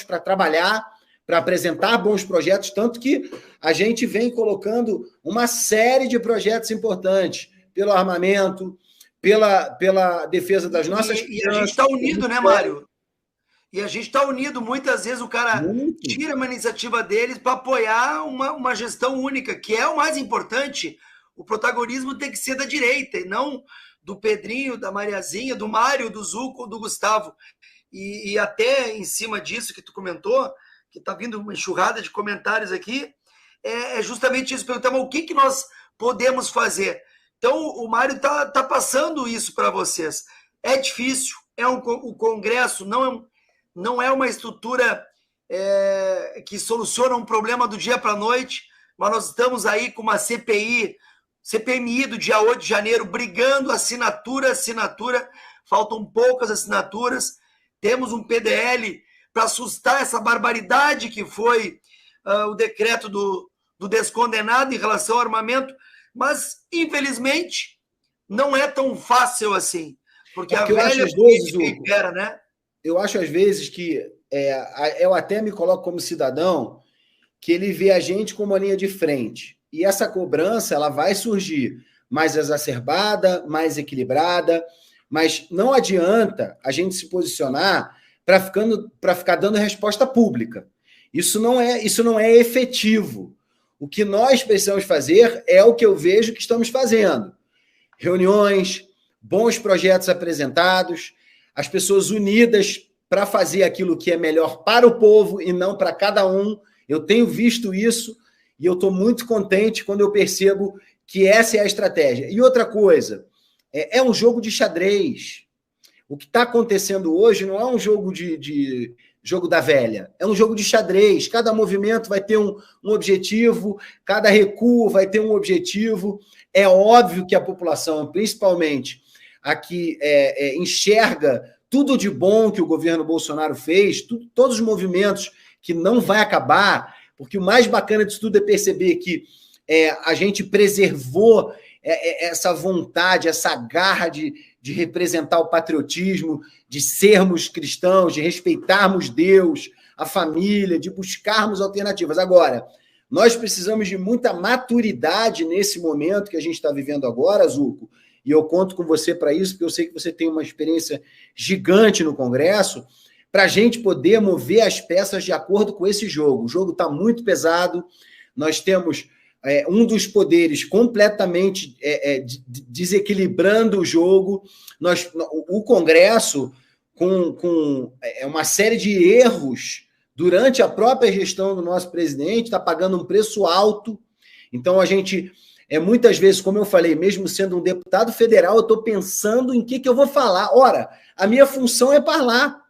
para trabalhar, para apresentar bons projetos, tanto que a gente vem colocando uma série de projetos importantes, pelo armamento, pela defesa das nossas crianças. E a gente está unido, né, Mário? E a gente está unido. Muitas vezes o cara tira uma iniciativa deles para apoiar uma gestão única, que é o mais importante. O protagonismo tem que ser da direita, e não do Pedrinho, da Mariazinha, do Mário, do Zucco, do Gustavo. E até em cima disso que tu comentou, que está vindo uma enxurrada de comentários aqui, é justamente isso. Perguntamos o que nós podemos fazer. Então, o Mário está passando isso para vocês. É difícil, o Congresso não é uma estrutura que soluciona um problema do dia para a noite, mas nós estamos aí com uma CPMI do dia 8 de janeiro, brigando assinatura, faltam poucas assinaturas, temos um PDL para assustar essa barbaridade que foi o decreto do descondenado em relação ao armamento, mas, infelizmente, não é tão fácil assim, porque a velha política impera, né? Eu acho, às vezes, que eu até me coloco como cidadão, que ele vê a gente como uma linha de frente. E essa cobrança ela vai surgir mais exacerbada, mais equilibrada, mas não adianta a gente se posicionar para ficar dando resposta pública. Isso não é efetivo. O que nós precisamos fazer é o que eu vejo que estamos fazendo. Reuniões, bons projetos apresentados, as pessoas unidas para fazer aquilo que é melhor para o povo e não para cada um. Eu tenho visto isso e eu estou muito contente quando eu percebo que essa é a estratégia. E outra coisa, é um jogo de xadrez. O que está acontecendo hoje não é um jogo de jogo da velha, é um jogo de xadrez. Cada movimento vai ter um objetivo, cada recuo vai ter um objetivo. É óbvio que a população, principalmente a que enxerga tudo de bom que o governo Bolsonaro fez, todos os movimentos que não vai acabar, porque o mais bacana disso tudo é perceber que a gente preservou essa vontade, essa garra de representar o patriotismo, de sermos cristãos, de respeitarmos Deus, a família, de buscarmos alternativas. Agora, nós precisamos de muita maturidade nesse momento que a gente está vivendo agora, Zucco, e eu conto com você para isso, porque eu sei que você tem uma experiência gigante no Congresso, para a gente poder mover as peças de acordo com esse jogo. O jogo está muito pesado, nós temos um dos poderes completamente desequilibrando o jogo. O Congresso, com uma série de erros durante a própria gestão do nosso presidente, está pagando um preço alto. Então, a gente, muitas vezes, como eu falei, mesmo sendo um deputado federal, eu estou pensando em que eu vou falar. Ora, a minha função é falar.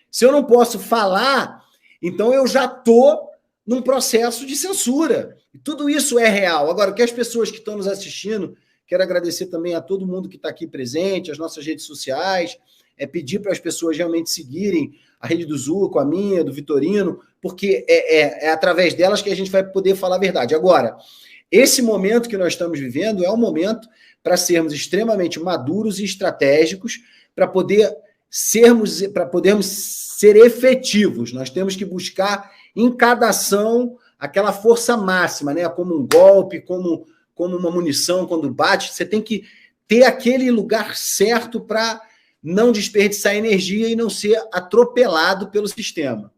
Se eu não posso falar, então eu já estou num processo de censura. E tudo isso é real. Agora, o que as pessoas que estão nos assistindo, quero agradecer também a todo mundo que está aqui presente, as nossas redes sociais, pedir para as pessoas realmente seguirem a rede do Zuco, a minha, do Vitorino, porque é através delas que a gente vai poder falar a verdade. Agora, esse momento que nós estamos vivendo é um momento para sermos extremamente maduros e estratégicos, para podermos ser efetivos. Nós temos que buscar em cada ação aquela força máxima, né? Como um golpe, como uma munição quando bate. Você tem que ter aquele lugar certo para não desperdiçar energia e não ser atropelado pelo sistema.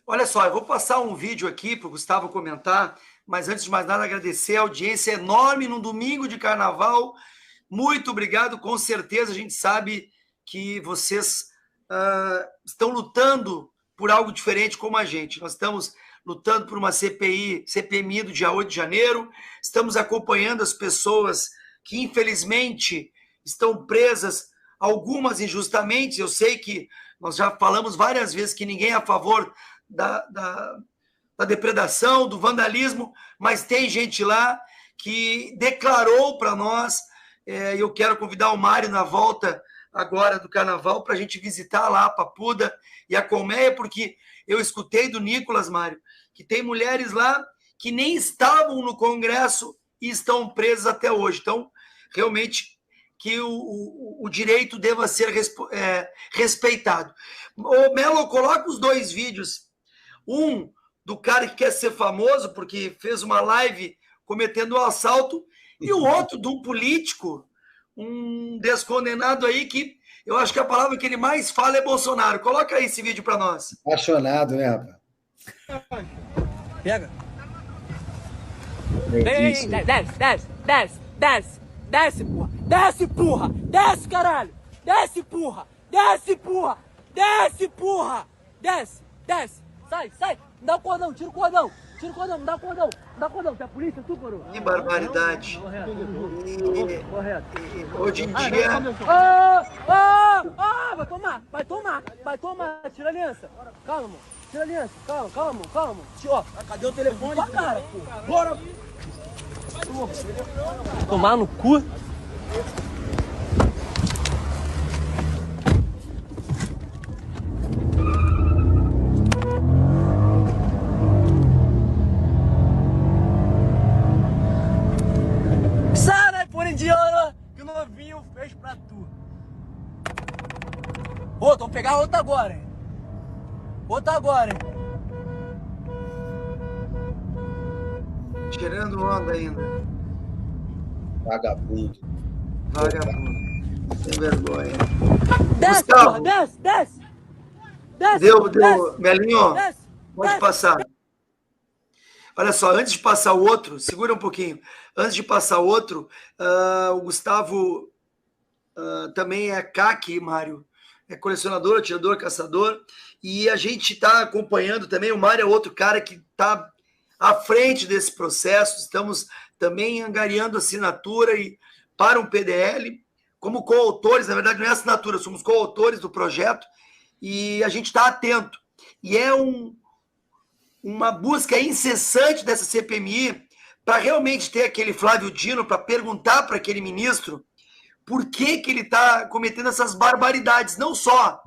Olha só, eu vou passar um vídeo aqui para o Gustavo comentar, mas antes de mais nada agradecer a audiência enorme num domingo de carnaval. Muito obrigado, com certeza a gente sabe que vocês estão lutando por algo diferente como a gente. Nós estamos lutando por uma CPMI do dia 8 de janeiro, estamos acompanhando as pessoas que infelizmente estão presas, algumas injustamente. Eu sei que nós já falamos várias vezes que ninguém é a favor da depredação, do vandalismo, mas tem gente lá que declarou para nós, eu quero convidar o Mário na volta agora do Carnaval para a gente visitar lá a Papuda e a Colmeia, porque eu escutei do Nicolas, Mário, que tem mulheres lá que nem estavam no Congresso e estão presas até hoje. Então, realmente, que o direito deva ser respeitado. Ô, Melo, coloca os dois vídeos. Um do cara que quer ser famoso porque fez uma live cometendo um assalto, e o outro de um político, um descondenado aí, que eu acho que a palavra que ele mais fala é Bolsonaro. Coloca aí esse vídeo para nós. Apaixonado, né, rapaz? Pega. Vem, desce, porra. Desce, porra. Desce, caralho. Desce, porra. Desce, porra. Desce, porra. Desce. Sai. Me dá o cordão, tira o cordão. Me dá o cordão. Tem a polícia, tu, coroa? Que barbaridade. Correto. Hoje em dia... Vai tomar. Tira a aliança. Calma, mano. Tira a aliança. Calma. Ó, cadê o telefone? Tua cara, pô. Bora. Tomar no cu. Sai, por indiana, que o novinho fez pra tu. Ô, vamos pegar outra agora, hein? Tirando onda ainda. Vagabundo. Sem vergonha. Desce, Gustavo. porra, desce. Deu. Desce. Melinho, Desce. pode passar. Olha só, antes de passar o outro, segura um pouquinho. Antes de passar o outro, o Gustavo também é CAC, Mário. É colecionador, atirador, caçador. E a gente está acompanhando também. O Mário é outro cara que está à frente desse processo. Estamos também angariando assinatura para um PDL, como coautores. Na verdade, não é assinatura, somos coautores do projeto. E a gente está atento. E é uma busca incessante dessa CPMI para realmente ter aquele Flávio Dino para perguntar para aquele ministro por que ele está cometendo essas barbaridades, não só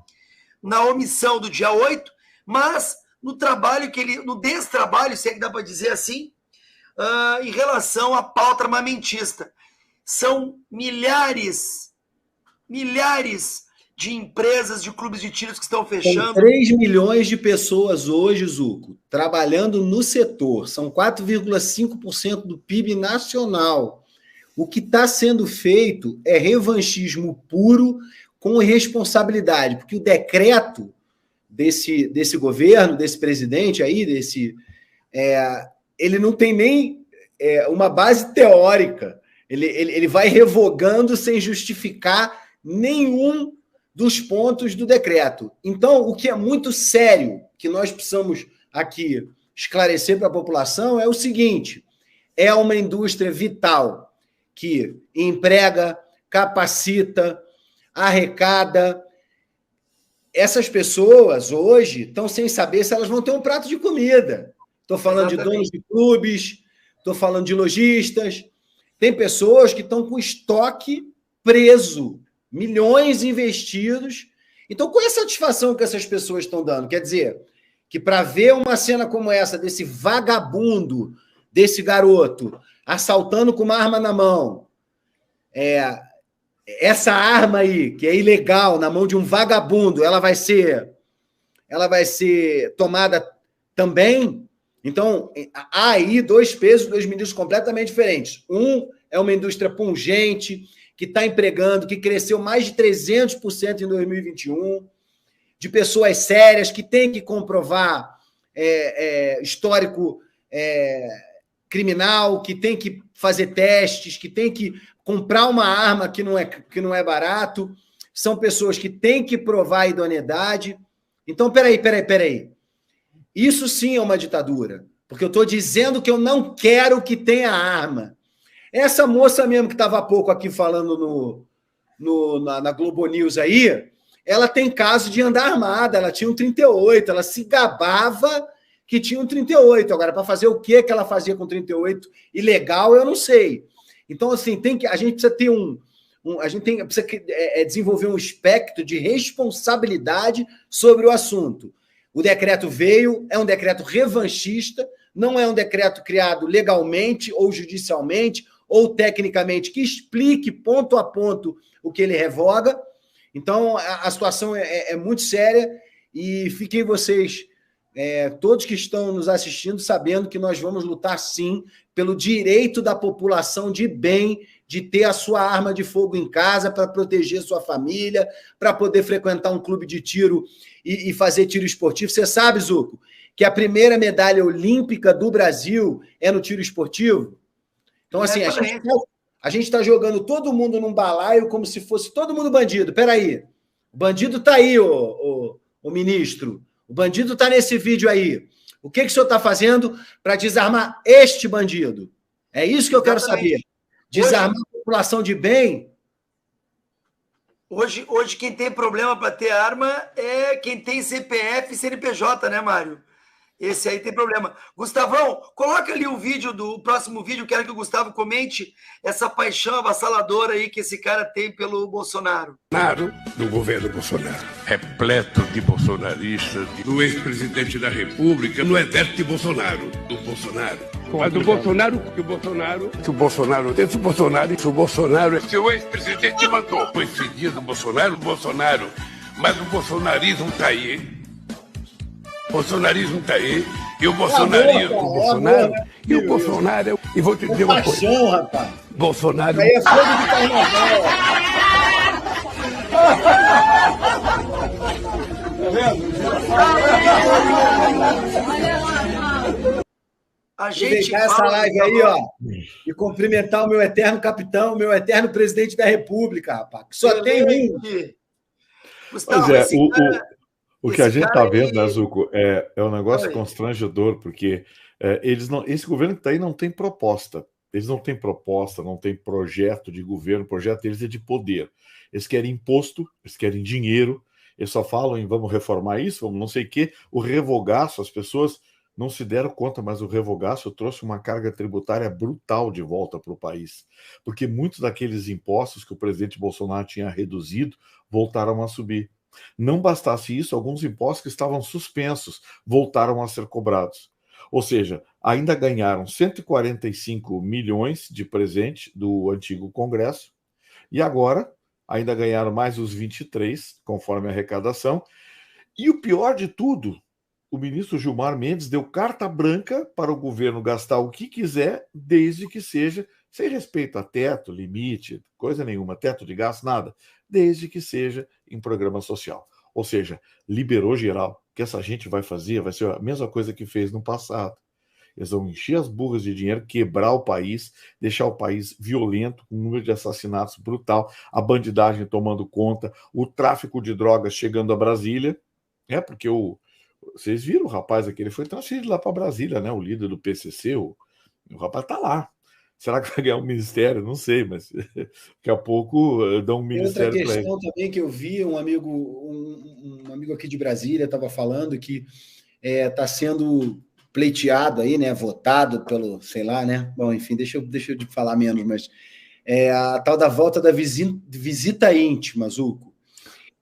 na omissão do dia 8, mas no trabalho no destrabalho, se é que dá para dizer assim, em relação à pauta armamentista. São milhares de empresas, de clubes de tiros que estão fechando. São 3 milhões de pessoas hoje, Zuco, trabalhando no setor. São 4,5% do PIB nacional. O que está sendo feito é revanchismo puro com irresponsabilidade, porque o decreto desse governo, desse presidente aí, ele não tem nem uma base teórica. Ele vai revogando sem justificar nenhum dos pontos do decreto. Então, o que é muito sério, que nós precisamos aqui esclarecer para a população é o seguinte: é uma indústria vital que emprega, capacita, arrecada. Essas pessoas hoje estão sem saber se elas vão ter um prato de comida. Estou falando de donos de clubes, estou falando de lojistas. Tem pessoas que estão com estoque preso, milhões investidos. Então, qual é a satisfação que essas pessoas estão dando? Quer dizer, que para ver uma cena como essa, desse vagabundo, desse garoto, assaltando com uma arma na mão, essa arma aí, que é ilegal, na mão de um vagabundo, ela vai ser tomada também. Então, há aí dois pesos, duas medidas completamente diferentes. Um é uma indústria pungente, que está empregando, que cresceu mais de 300% em 2021, de pessoas sérias, que têm que comprovar histórico criminal, que tem que fazer testes, que tem que comprar uma arma que não é barato. São pessoas que têm que provar a idoneidade. Então, peraí. Isso sim é uma ditadura, porque eu estou dizendo que eu não quero que tenha arma. Essa moça mesmo que estava há pouco aqui falando na Globo News aí, ela tem caso de andar armada, ela tinha um 38, ela se gabava que tinha um 38. Agora, para fazer o que ela fazia com 38 ilegal, eu não sei. Então, assim, a gente precisa ter precisa desenvolver um espectro de responsabilidade sobre o assunto. O decreto veio, é um decreto revanchista, não é um decreto criado legalmente ou judicialmente ou tecnicamente, que explique ponto a ponto o que ele revoga. Então, a situação é muito séria e fiquem vocês, todos que estão nos assistindo, sabendo que nós vamos lutar, sim, pelo direito da população de bem de ter a sua arma de fogo em casa para proteger sua família, para poder frequentar um clube de tiro e fazer tiro esportivo. Você sabe, Zuco, que a primeira medalha olímpica do Brasil é no tiro esportivo? Então, assim, a gente está jogando todo mundo num balaio como se fosse todo mundo bandido. Peraí, o bandido está aí, o ministro. O bandido está nesse vídeo aí. O que o senhor está fazendo para desarmar este bandido? É isso que eu quero saber. Desarmar a população de bem. Hoje quem tem problema para ter arma é quem tem CPF e CNPJ, né, Mário? Esse aí tem problema. Gustavão, coloca ali o vídeo do próximo vídeo. Quero que o Gustavo comente essa paixão avassaladora aí que esse cara tem pelo Bolsonaro. Do governo Bolsonaro. Repleto de bolsonaristas. Do ex-presidente da República. No exército de Bolsonaro. Do Bolsonaro. Mas do Bolsonaro, se o Bolsonaro, se o ex-presidente mandou coincidir do Bolsonaro, mas o bolsonarismo está aí, hein? O bolsonarismo está aí, e o bolsonarismo, o Bolsonaro, e vou te dizer uma coisa, rapaz. Bolsonaro... Aí é fogo de carnaval. Tá vendo? A gente essa live aí, ó, e cumprimentar o meu eterno capitão, o meu eterno presidente da República, rapaz. Só tem um. Gustavo, o que a gente está vendo, né, Zuco, é um negócio constrangedor, porque esse governo que está aí não tem proposta. Eles não têm proposta, não tem projeto de governo, o projeto deles é de poder. Eles querem imposto, eles querem dinheiro, eles só falam em vamos reformar isso, vamos não sei o quê. O revogaço, as pessoas não se deram conta, mas o revogaço trouxe uma carga tributária brutal de volta para o país, porque muitos daqueles impostos que o presidente Bolsonaro tinha reduzido voltaram a subir. Não bastasse isso, alguns impostos que estavam suspensos voltaram a ser cobrados. Ou seja, ainda ganharam 145 milhões de presente do antigo Congresso e agora ainda ganharam mais os 23, conforme a arrecadação. E o pior de tudo, o ministro Gilmar Mendes deu carta branca para o governo gastar o que quiser, desde que seja sem respeito a teto, limite, coisa nenhuma, teto de gasto, nada, desde que seja em programa social. Ou seja, liberou geral. O que essa gente vai fazer vai ser a mesma coisa que fez no passado. Eles vão encher as burras de dinheiro, quebrar o país, deixar o país violento, com um número de assassinatos brutal, a bandidagem tomando conta, o tráfico de drogas chegando a Brasília, porque o Vocês viram o rapaz aqui, ele foi transferido lá para Brasília, né? O líder do PCC, o rapaz está lá. Será que vai ganhar um ministério? Não sei, mas daqui a pouco dão um ministério para ele. Outra questão também que eu vi, um amigo aqui de Brasília estava falando que está sendo pleiteado aí, né? Votado pelo, sei lá, né? Bom, enfim, deixa eu te falar menos, mas a tal da volta da visita íntima, Zuco.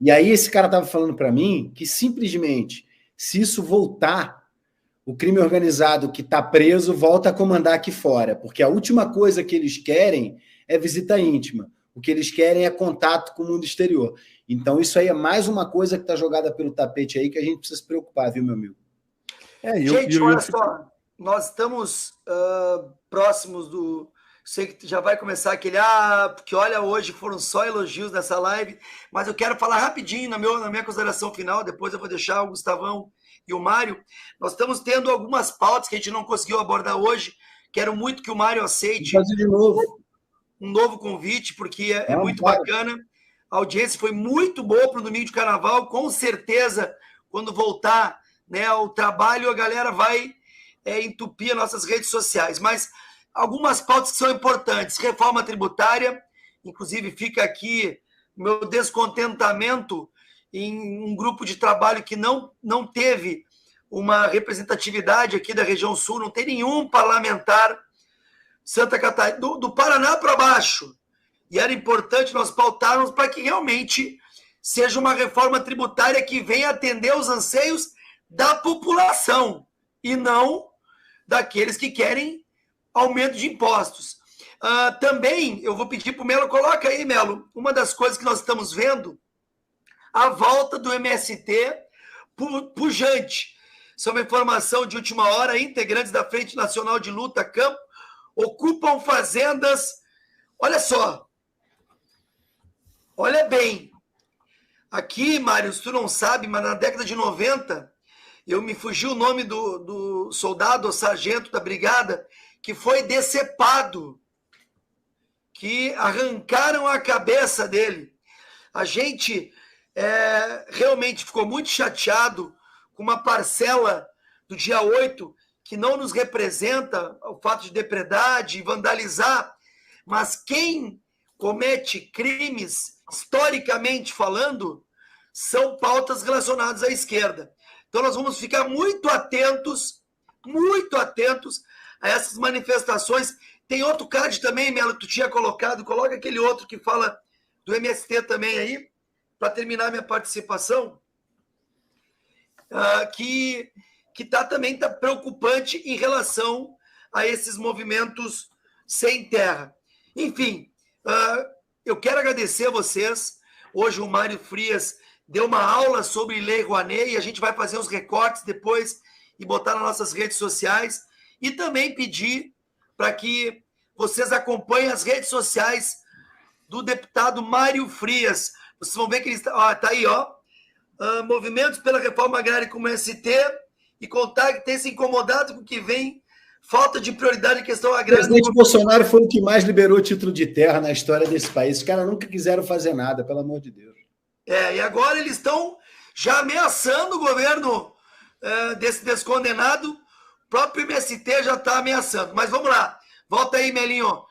E aí esse cara estava falando para mim que simplesmente, se isso voltar, o crime organizado que está preso volta a comandar aqui fora, porque a última coisa que eles querem é visita íntima. O que eles querem é contato com o mundo exterior. Então, isso aí é mais uma coisa que está jogada pelo tapete aí que a gente precisa se preocupar, viu, meu amigo? Gente, olha só, nós estamos próximos do... Sei que já vai começar aquele... porque olha, hoje foram só elogios nessa live, mas eu quero falar rapidinho na minha consideração final, depois eu vou deixar o Gustavão e o Mário. Nós estamos tendo algumas pautas que a gente não conseguiu abordar hoje. Quero muito que o Mário aceite de novo um novo convite, porque é muito bacana. A audiência foi muito boa para o domingo de carnaval. Com certeza, quando voltar, né, o trabalho, a galera vai entupir as nossas redes sociais. Mas algumas pautas que são importantes. Reforma tributária, inclusive fica aqui meu descontentamento em um grupo de trabalho que não teve uma representatividade aqui da região sul, não tem nenhum parlamentar Santa Catarina, do Paraná para baixo. E era importante nós pautarmos para que realmente seja uma reforma tributária que venha atender os anseios da população e não daqueles que querem aumento de impostos. Também, eu vou pedir para o Melo, coloca aí, Melo, uma das coisas que nós estamos vendo, a volta do MST pujante. Isso é uma informação de última hora. Integrantes da Frente Nacional de Luta Campo ocupam fazendas. Olha só. Olha bem. Aqui, Mário, se tu não sabe, mas na década de 90, me fugiu o nome do soldado ou sargento da brigada que foi decepado, que arrancaram a cabeça dele. A gente realmente ficou muito chateado com uma parcela do dia 8 que não nos representa o fato de depredar, de vandalizar, mas quem comete crimes, historicamente falando, são pautas relacionadas à esquerda. Então nós vamos ficar muito atentos a essas manifestações. Tem outro card também, Melo, que tu tinha colocado, coloca aquele outro que fala do MST também aí, para terminar minha participação, que também está preocupante em relação a esses movimentos sem terra. Enfim, eu quero agradecer a vocês. Hoje o Mário Frias deu uma aula sobre Lei Rouanet e a gente vai fazer os recortes depois e botar nas nossas redes sociais. E também pedir para que vocês acompanhem as redes sociais do deputado Mário Frias. Vocês vão ver que ele está aí, ó. Movimentos pela reforma agrária como ST e contar que tem se incomodado com o que vem, falta de prioridade em questão agrária. O presidente Bolsonaro foi o que mais liberou título de terra na história desse país. Os caras nunca quiseram fazer nada, pelo amor de Deus. E agora eles estão já ameaçando o governo desse descondenado. O próprio MST já está ameaçando. Mas vamos lá. Volta aí, Melinho.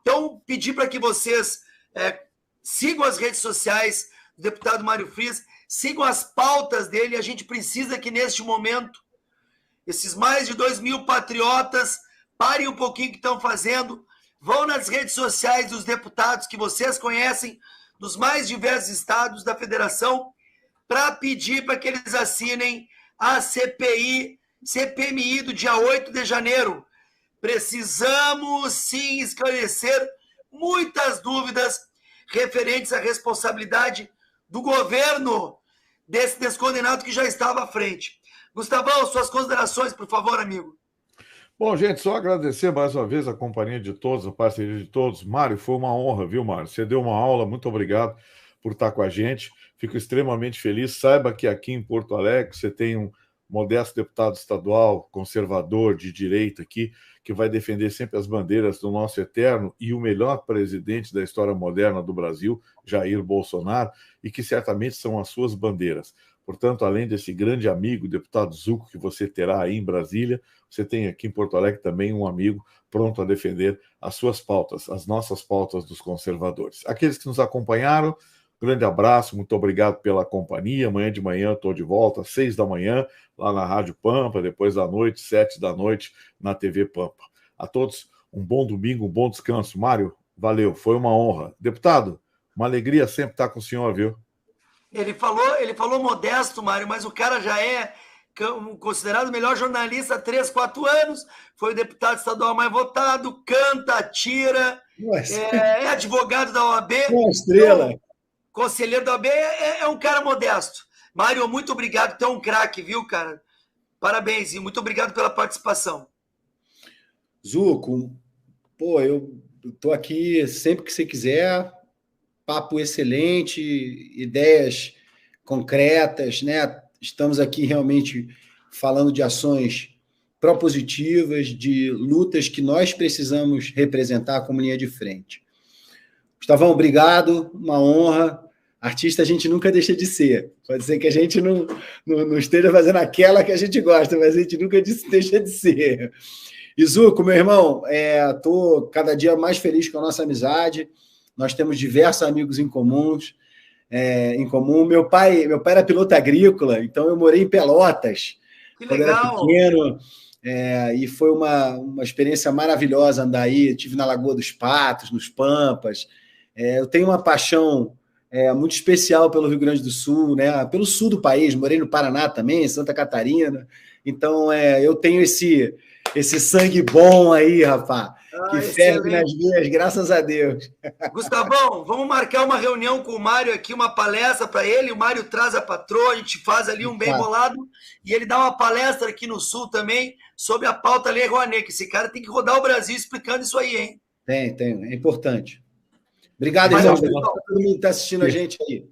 Então, pedir para que vocês sigam as redes sociais do deputado Mário Frias, sigam as pautas dele. A gente precisa que, neste momento, esses mais de 2.000 patriotas parem um pouquinho o que estão fazendo, vão nas redes sociais dos deputados que vocês conhecem, dos mais diversos estados da federação, para pedir para que eles assinem a CPMI do dia 8 de janeiro. Precisamos, sim, esclarecer muitas dúvidas referentes à responsabilidade do governo desse descondenado que já estava à frente. Gustavão, suas considerações, por favor, amigo. Bom, gente, só agradecer mais uma vez a companhia de todos, a parceria de todos. Mário, foi uma honra, viu, Mário? Você deu uma aula, muito obrigado por estar com a gente. Fico extremamente feliz. Saiba que aqui em Porto Alegre você tem um modesto deputado estadual, conservador, de direita aqui, que vai defender sempre as bandeiras do nosso eterno e o melhor presidente da história moderna do Brasil, Jair Bolsonaro, e que certamente são as suas bandeiras. Portanto, além desse grande amigo, deputado Zucco, que você terá aí em Brasília, você tem aqui em Porto Alegre também um amigo pronto a defender as suas pautas, as nossas pautas dos conservadores. Aqueles que nos acompanharam, grande abraço, muito obrigado pela companhia. Amanhã de manhã estou de volta, às 6 da manhã, lá na Rádio Pampa, depois da noite, 7 da noite, na TV Pampa. A todos, um bom domingo, um bom descanso. Mário, valeu, foi uma honra. Deputado, uma alegria sempre estar com o senhor, viu? Ele falou modesto, Mário, mas o cara já é considerado o melhor jornalista há 3, 4 anos, foi o deputado estadual mais votado, canta, atira, é advogado da OAB. Uma estrela. Então, conselheiro da OAB é um cara modesto. Mário, muito obrigado, tu é um craque, viu, cara? Parabéns e muito obrigado pela participação. Zucco, pô, eu tô aqui sempre que você quiser, papo excelente, ideias concretas, né? Estamos aqui realmente falando de ações propositivas, de lutas que nós precisamos representar como linha de frente. Gustavão, obrigado, uma honra. Artista a gente nunca deixa de ser. Pode ser que a gente não esteja fazendo aquela que a gente gosta, mas a gente nunca deixa de ser. E Zucco, meu irmão, estou cada dia mais feliz com a nossa amizade. Nós temos diversos amigos em comum. Meu pai era piloto agrícola, então eu morei em Pelotas. Que quando legal. era pequeno. E foi uma experiência maravilhosa andar aí. Eu estive na Lagoa dos Patos, nos Pampas. Eu tenho uma paixão muito especial pelo Rio Grande do Sul, né? Pelo sul do país. Morei no Paraná também, Santa Catarina. Então, eu tenho esse sangue bom aí, rapaz, que ferve nas minhas, graças a Deus. Gustavão, vamos marcar uma reunião com o Mário aqui, uma palestra para ele. O Mário traz a patroa, a gente faz ali um bem bolado e ele dá uma palestra aqui no Sul também sobre a pauta Lei Rouanet, que esse cara tem que rodar o Brasil explicando isso aí, hein? Tem, é importante. Obrigado, irmão. Todo mundo está assistindo a gente aí.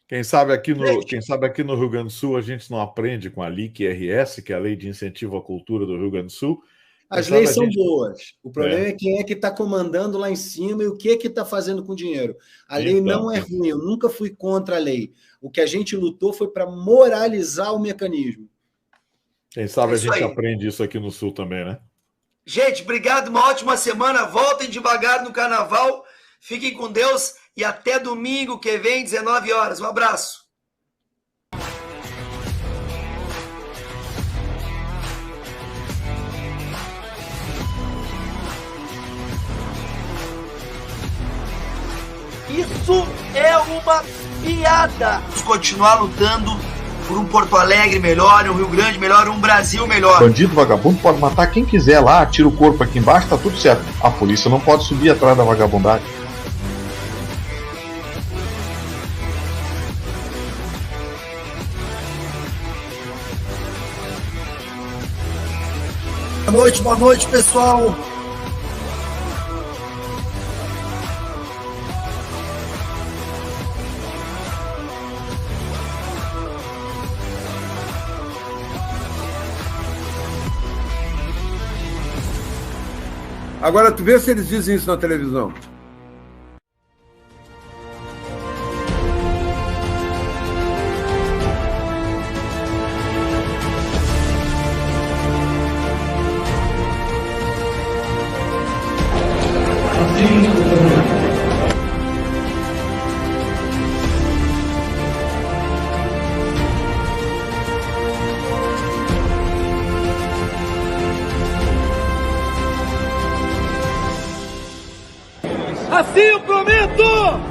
Quem sabe aqui no Rio Grande do Sul a gente não aprende com a LIC-RS, que é a Lei de Incentivo à Cultura do Rio Grande do Sul. As leis são boas. O problema é quem é que está comandando lá em cima e o que está fazendo com o dinheiro. A lei não é ruim, eu nunca fui contra a lei. O que a gente lutou foi para moralizar o mecanismo. Quem sabe a gente aprende isso aqui no Sul também, né? Gente, obrigado, uma ótima semana. Voltem devagar no Carnaval. Fiquem com Deus e até domingo que vem, 19 horas. Um abraço. Isso é uma piada. Vamos continuar lutando por um Porto Alegre melhor, um Rio Grande melhor, um Brasil melhor. Bandido, vagabundo pode matar quem quiser lá, tira o corpo aqui embaixo, tá tudo certo. A polícia não pode subir atrás da vagabundagem. Boa noite, pessoal. Agora, tu vê se eles dizem isso na televisão. Assim eu prometo!